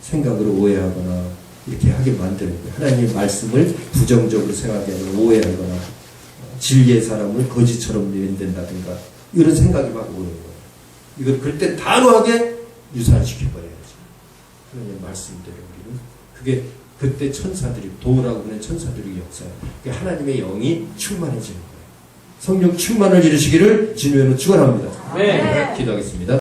Speaker 1: 생각으로 오해하거나 이렇게 하게 만드는 거예요. 하나님의 말씀을 부정적으로 생각하게 하거나 오해하거나 진리의 사람을 거짓처럼 내린다든가 이런 생각이 막 오는 거예요. 이걸 그때 단호하게 유산시켜버려야지. 하나님의 말씀대로 우리는 그게 그때 천사들이 도우라고 하는 천사들의 역사예요. 하나님의 영이 충만해지는 거예요. 성령 충만을 이루시기를 주님으로 축원합니다.
Speaker 4: 네.
Speaker 1: 기도하겠습니다.